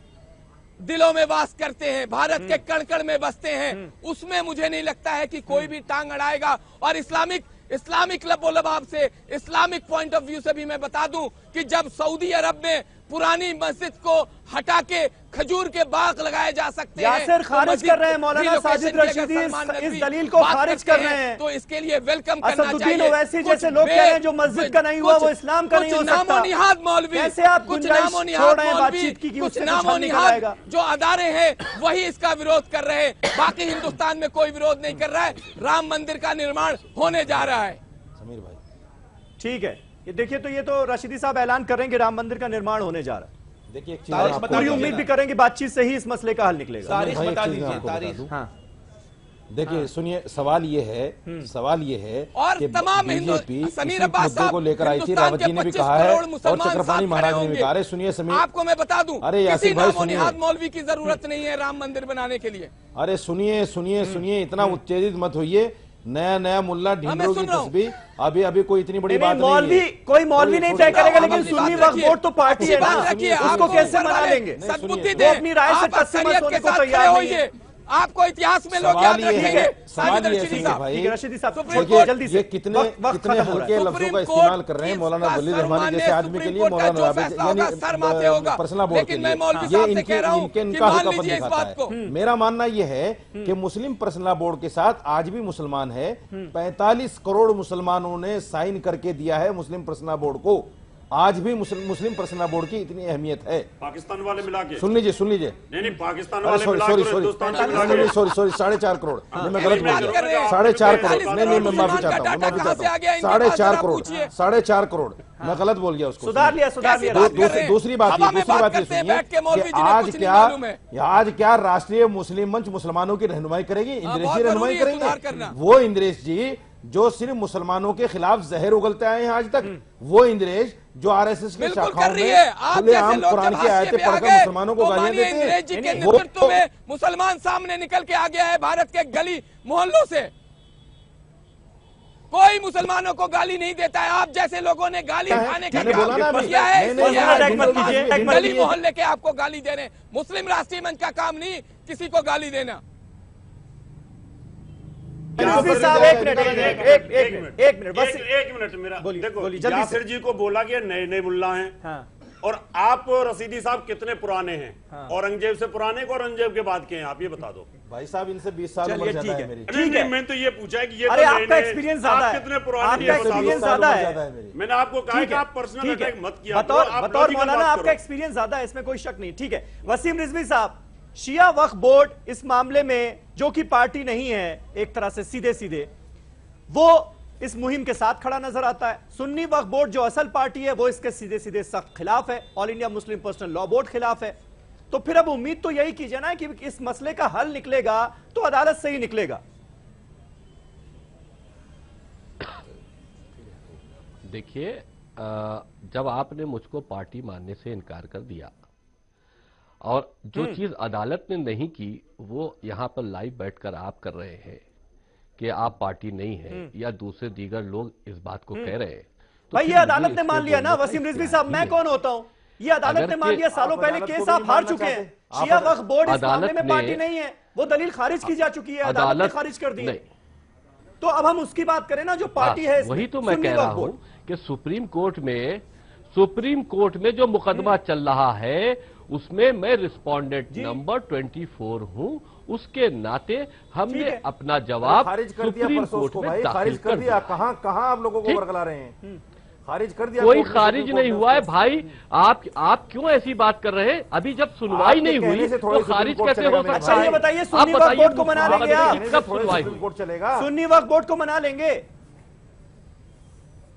S11: दिलों में वास करते हैं, भारत के कण कण में बसते हैं। उसमें मुझे नहीं लगता है कि कोई भी टांग अड़ाएगा। और इस्लामिक लबोलबाब से, इस्लामिक पॉइंट ऑफ व्यू से भी मैं बता दूं कि जब सऊदी अरब में पुरानी मस्जिद को हटा के खजूर के बाग लगाए जा सकते हैं,
S1: यासिर खारिज कर रहे हैं, मौलाना साजिद रशीदी इस दलील को खारिज कर रहे हैं,
S11: तो इसके लिए वेलकम करना
S1: असदुद्दीन ओवैसी जैसे लोग कह रहे हैं जो मस्जिद का नहीं हुआ वो इस्लाम का नहीं हो सकता।
S11: नामोनिहाद मौलवी,
S1: कैसे आप गुंजाइश छोड़ रहे हैं बातचीत की कि उससे कुछ हल निकल आएगा?
S11: जो अदारे हैं वही इसका विरोध कर रहे हैं, बाकी हिंदुस्तान में कोई विरोध नहीं कर रहा है। राम मंदिर का निर्माण होने जा रहा है।
S7: समीर भाई
S1: ठीक है, ये देखिए, तो ये तो रशीदी साहब ऐलान कर रहे हैं कि राम मंदिर का निर्माण होने जा रहा है।
S7: देखिए एक चीज
S1: पूरी उम्मीद भी करेंगे बातचीत से ही इस मसले का हल निकलेगा।
S10: तारीख बता दीजिए, तारीख।
S1: हाँ,
S7: देखिए सुनिए, सवाल ये है
S11: और
S7: कि
S11: तमाम
S7: बीजेपी
S11: समीर
S7: इसी
S11: अब्बास
S7: मुद्दे
S11: साहब
S7: को लेकर आई थी,
S11: हिंदुस्तान
S7: रावत
S11: के
S7: जी ने भी
S11: 25
S7: कहा है
S11: करोड़
S7: और
S11: मुसलमान
S7: चक्रपाणी
S11: साथ
S7: महाराज
S11: खड़े
S7: ने भी
S11: होंगे।
S7: कहा है। सुनिए समीर,
S11: आपको मैं बता दूं,
S7: अरे यासिर भाई सुनिए,
S11: नामोनिहाद मौलवी की जरूरत नहीं है राम मंदिर बनाने के लिए।
S7: अरे सुनिए, इतना उत्तेजित मत होइए। नया मुल्ला ढिंडों की तस्वीर अभी कोई इतनी बड़ी बात नहीं है।
S1: कोई मौलवी नहीं तय करेगा, लेकिन सुन्नी वक्फ बोर्ड तो पार्टी है ना, उसको कैसे मना लेंगे?
S11: सद्बुद्धि
S1: वो अपनी राय से तस्लीम होने को तैयार नहीं है।
S11: आपको इतिहास में लोग याद रखेंगे।
S7: सवाल ये है भाई,
S1: रशीदी साहब
S7: जल्दी से कितने हल्के लफ्जों का इस्तेमाल कर रहे हैं मौलाना वली रहमानी जैसे आदमी के लिए, मौलाना पर्सनल बोर्ड के लिए, ये इनका हल्कापन दिखाता है। मेरा मानना ये है कि मुस्लिम पर्सनल बोर्ड के साथ आज भी मुसलमान है। 45 करोड़ मुसलमानों ने साइन करके दिया है मुस्लिम पर्सनल बोर्ड को। आज भी मुस्लिम पर्सनल बोर्ड की इतनी अहमियत है।
S9: पाकिस्तान वाले मिला के
S7: सुन लीजिए
S9: नहीं पाकिस्तान वाले मिला के हिंदुस्तान से मिला के
S7: सॉरी 4.5 करोड़, मैं गलत बोल गया, 4.5 करोड़, नहीं मैं माफी चाहता हूँ, 4.5 करोड़, 4.5 करोड़, मैं गलत बोल गया उसको।
S1: सुधार लिया
S7: दूसरी बात ये सुनिए कि आज क्या राष्ट्रीय मुस्लिम मंच मुसलमानों की रहनुमाई करेगी? इंद्रेश जी रहनुमाई करेंगे? वो इंद्रेश जी जो सिर्फ मुसलमानों के खिलाफ जहर उगलते आए हैं आज तक, वो इंद्रेश जो आरएसएस के शाखाओं में खुलेआम कुरान की आयतें पढ़कर मुसलमानों को गालियां देते
S11: अंग्रेज जी के
S7: हैं,
S11: नेतृत्व में मुसलमान सामने निकल के आ गया है भारत के गली मोहल्लों से। कोई मुसलमानों को गाली नहीं देता है। आप जैसे लोगों ने गाली खाने का काम किया है, गली मोहल्ले के आपको गाली दे रहे हैं। मुस्लिम राष्ट्रीय मंच का काम नहीं किसी को गाली देना।
S9: एक मिनट मेरा देखो, यासिर जी को बोला कि नए नए मुल्ला हैं और आप रसीदी साहब कितने पुराने हैं? औरंगजेब से पुराने को औरंगजेब के बाद के हैं? आप ये बता दो
S7: भाई साहब, इनसे 20 साल उम्र ज्यादा है मेरी।
S9: ठीक है, मैंने तो ये पूछा है कि ये
S1: अरे आपका एक्सपीरियंस ज्यादा है,
S9: कितने पुराने,
S1: आपका एक्सपीरियंस ज्यादा है।
S9: मैंने आपको कहा कि आप पर्सनल अटैक मत किया,
S1: बतौर मौलाना आपका एक्सपीरियंस ज्यादा है, इसमें कोई शक नहीं। ठीक है, वसीम रिजवी साहब, शिया वक्फ बोर्ड इस मामले में जो कि पार्टी नहीं है एक तरह से सीधे सीधे, वो इस मुहिम के साथ खड़ा नजर आता है। सुन्नी वक्फ बोर्ड जो असल पार्टी है वो इसके सीधे सीधे सख्त खिलाफ है। All India Muslim personal law board खिलाफ है। तो फिर अब उम्मीद तो यही कीजिए ना कि इस मसले का हल निकलेगा तो अदालत से ही निकलेगा।
S6: देखिए, जब आपने मुझको पार्टी मानने से इनकार कर दिया और जो चीज अदालत ने नहीं की वो यहां पर लाइव बैठकर आप कर रहे हैं कि आप पार्टी नहीं है या दूसरे दीगर लोग इस बात को कह रहे हैं, तो
S1: भाई ये अदालत ने मान लिया ना वसीम रिजवी साहब, मैं कौन होता हूं? ये अदालत ने मान लिया, सालों पहले केस आप हार चुके हैं। शिया वक्फ बोर्ड इस मामले में पार्टी नहीं है, वो दलील खारिज की जा चुकी है, अदालत ने खारिज कर दी। तो अब हम उसकी बात करें ना जो पार्टी है।
S6: वही तो मैं कह रहा हूं कि सुप्रीम कोर्ट में जो मुकदमा चल रहा है उसमें मैं रिस्पोंडेंट नंबर 24 हूं। उसके नाते हमने अपना जवाब
S7: खारिज कर दिया परसों को भाई, खारिज कर दिया। कहां आप लोगों को बरगला रहे हैं? खारिज कर दिया।
S6: कोई खारिज नहीं हुआ है भाई। आप क्यों ऐसी बात कर रहे हैं? अभी जब सुनवाई नहीं हुई तो खारिज कैसे हो सकता है?
S1: अच्छा ये बताइए, सुन्नी वक्फ बोर्ड को मना लेंगे आप?
S6: कब सुनवाई
S7: चलेगा?
S1: सुन्नी वक्फ बोर्ड को मना लेंगे?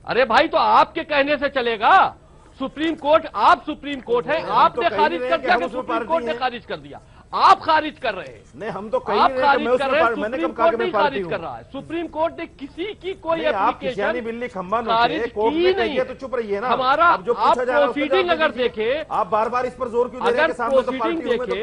S6: अरे भाई तो आपके कहने से चलेगा? सुप्रीम कोर्ट, आप सुप्रीम कोर्ट है, आपने खारिज कर दिया कि सुप्रीम कोर्ट ने खारिज कर दिया? आप खारिज कर रहे हैं।
S7: नहीं, हम तो
S6: आप खारिज कर रहे हैं, सुप्रीम कोर्ट नहीं खारिज कर रहा है। सुप्रीम कोर्ट ने किसी की कोई एप्लीकेशन
S7: बिल्ली खंबा
S6: खारिज की नहीं है।
S7: तो चुप रहिए ना।
S6: हमारा आप प्रोसीडिंग अगर देखे,
S7: आप बार इस पर जोर क्यों दे रहे हैं?
S6: अगर प्रोसीडिंग देखे,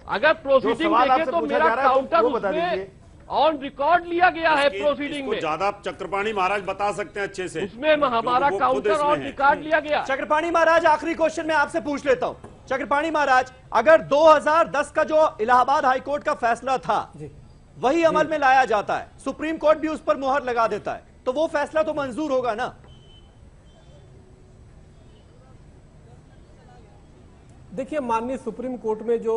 S6: अगर प्रोसीडिंग देखे तो मेरा काउंटर उसमें ऑन रिकॉर्ड लिया गया है। प्रोसीडिंग में
S9: ज्यादा चक्रपाणी महाराज बता सकते हैं अच्छे से,
S6: उसमें हमारा काउंटर ऑन रिकॉर्ड लिया गया।
S1: चक्रपाणी महाराज, आखिरी क्वेश्चन मैं आपसे पूछ लेता हूं। चक्रपाणी महाराज, अगर 2010 का जो इलाहाबाद हाईकोर्ट का फैसला था वही अमल में लाया जाता है, सुप्रीम कोर्ट भी उस पर मुहर लगा देता है, तो वो फैसला तो मंजूर होगा ना?
S8: देखिए, माननीय सुप्रीम कोर्ट में जो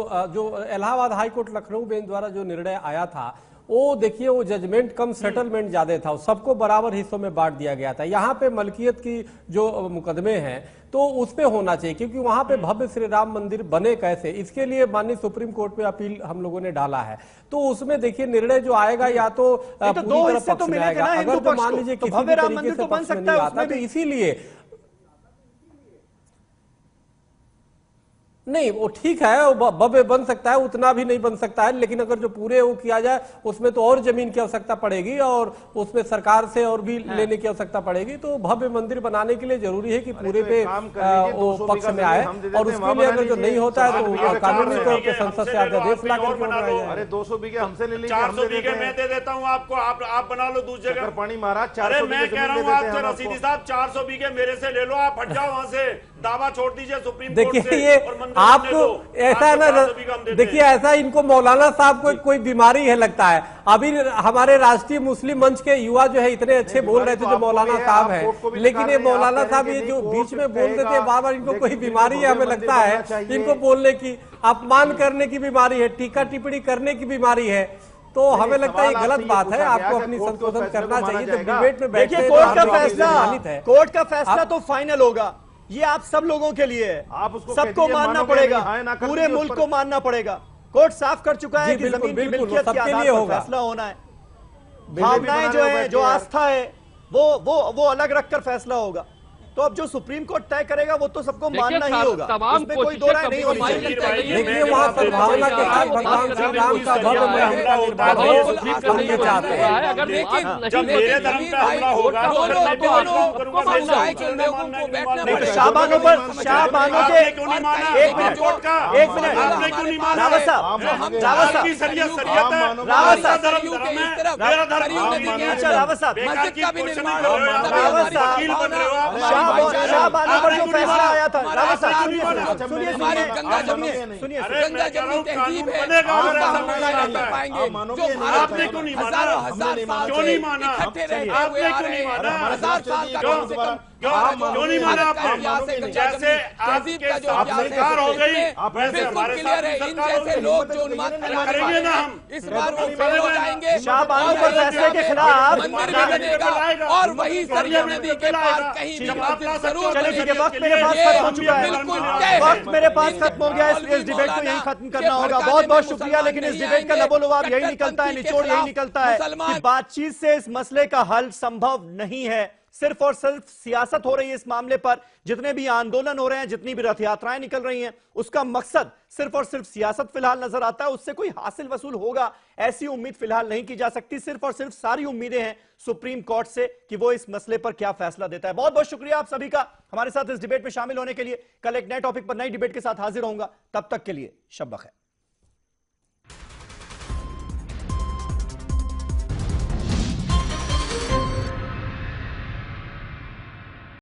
S8: Allahabad high court Lucknow bench द्वारा जो निर्णय आया था वो देखिए वो जजमेंट कम सेटलमेंट ज्यादा था, सबको बराबर हिस्सों में बांट दिया गया था। यहाँ पे मलकियत की जो मुकदमे हैं तो उस पे होना चाहिए, क्योंकि वहां पे भव्य श्री राम मंदिर बने कैसे, इसके लिए माननीय सुप्रीम कोर्ट में अपील हम लोगों ने डाला है। तो उसमें देखिए निर्णय जो आएगा या तो
S1: दो हिस्से तो मिलेंगे ना,
S8: अगर तो मान लीजिए किसी भी तरीके से पक्ष में नहीं आता, तो इसीलिए नहीं, वो ठीक है, वो भव्य बन सकता है, उतना भी नहीं बन सकता है, लेकिन अगर जो पूरे वो किया जाए उसमें तो और जमीन की आवश्यकता पड़ेगी और उसमें सरकार से और भी लेने की आवश्यकता पड़ेगी। तो भव्य मंदिर बनाने के लिए जरूरी है कि पूरे पे वो पक्ष में आए, और उसके लिए अगर जो नहीं होता है तो कानूनी तौर पर संसद से आदेश ला करके बनाया जाए।
S7: अरे 200 बीघे हमसे ले लीजिए,
S9: 400 बीघे मैं दे देता हूँ आपको, आप बना लो दूसरी जगह।
S7: पानी महाराज,
S9: अरे मैं कह रहा हूँ आपसे रसीदी साहब, 400 बीघे मेरे से ले लो, आप हट जाओ वहां से, दावा छोड़ दीजिए सुप्रीम कोर्ट से।
S8: देखिए ये आपको ऐसा है ना, देखिए ऐसा इनको मौलाना साहब को कोई बीमारी है लगता है। अभी हमारे राष्ट्रीय मुस्लिम मंच के युवा जो है इतने अच्छे बोल रहे थे जो मौलाना साहब है, लेकिन ये मौलाना साहब ये जो बीच में बोल देते हैं बार बार, इनको कोई बीमारी है हमें लगता है, इनको बोलने की, अपमान करने की बीमारी है, टीका टिप्पणी करने की बीमारी है। तो हमें लगता है ये गलत बात है, आपको अपनी संशोधन करना चाहिए। जब डिबेट में बैठे
S1: देखिए, कोर्ट का फैसला तो फाइनल होगा, ये आप सब लोगों के लिए है, सबको मानना पड़ेगा, पूरे मुल्क को मानना पड़ेगा। कोर्ट साफ कर चुका है कि जमीन की मिल्कियत के आधार पर फैसला होना है। भावनाएं जो है, जो आस्था है, वो अलग रखकर फैसला होगा। तो अब जो सुप्रीम कोर्ट तय करेगा वो तो सबको मानना ही होगा, उसमें कोई दो राय नहीं होनी चाहिए।
S8: देखिए वहाँ सद्भावना के साथ भगवान श्री राम का भव्य मंदिर का निर्माण करना चाहते हैं।
S9: लेकिन जब मेरे धर्म पे हमला होगा
S1: शाहबानों पर, शाहबानों के एक मिनट
S9: आपने क्यों नहीं माना?
S1: रावत साहब, रावत साहब,
S9: शरीयत शरीयत है,
S1: रावत साहब,
S9: धर्म धर्म है, मेरा धर्म।
S1: अच्छा रावत साहब,
S9: बेकार की क्वेश्चन नहीं कर रहे हो आप, वकील बन रहे हो आप।
S1: शाहबानों पर जो फैसला आया था, रावत साहब सुनिए,
S11: गंगा जमुनी
S1: सुनिए,
S11: गंगा जमुनी तहजीब है,
S9: आपने क्यों नहीं माना? क्यों नहीं माना? आपने क्यों नहीं माना? क्यों नहीं माना आपने? जैसे आपके साथ सरकार हो गई वैसे हमारे साथ
S11: इन जैसे लोग जो उन्माद
S9: करेंगे ना हम।
S11: इस बार वो फेल हो जाएंगे।
S1: शाहबानों पर फैसले के खिलाफ
S11: मंदिर भी बनेगा और वही सरयू नदी के पार कहीं भी मस्जिद जरूर
S1: चलिए ठीक है, वक्त मेरे पास खत्म हो चुका है, वक्त मेरे पास खत्म हो गया, इसलिए इस डिबेट को यही खत्म करना होगा। बहुत बहुत शुक्रिया। लेकिन इस डिबेट का लबोलुआब यही निकलता है, निचोड़ यही निकलता है कि बातचीत से इस मसले का हल संभव नहीं है। सिर्फ और सिर्फ सियासत हो रही है इस मामले पर। जितने भी आंदोलन हो रहे हैं, जितनी भी रथ यात्राएं निकल रही हैं, उसका मकसद सिर्फ और सिर्फ सियासत फिलहाल नजर आता है। उससे कोई हासिल वसूल होगा ऐसी उम्मीद फिलहाल नहीं की जा सकती। सिर्फ और सिर्फ सारी उम्मीदें हैं सुप्रीम कोर्ट से कि वो इस मसले पर क्या फैसला देता है। बहुत बहुत शुक्रिया आप सभी का हमारे साथ इस डिबेट में शामिल होने के लिए। कल एक नए टॉपिक पर नई डिबेट के साथ हाजिर होऊंगा, तब तक के लिए शब बखैर।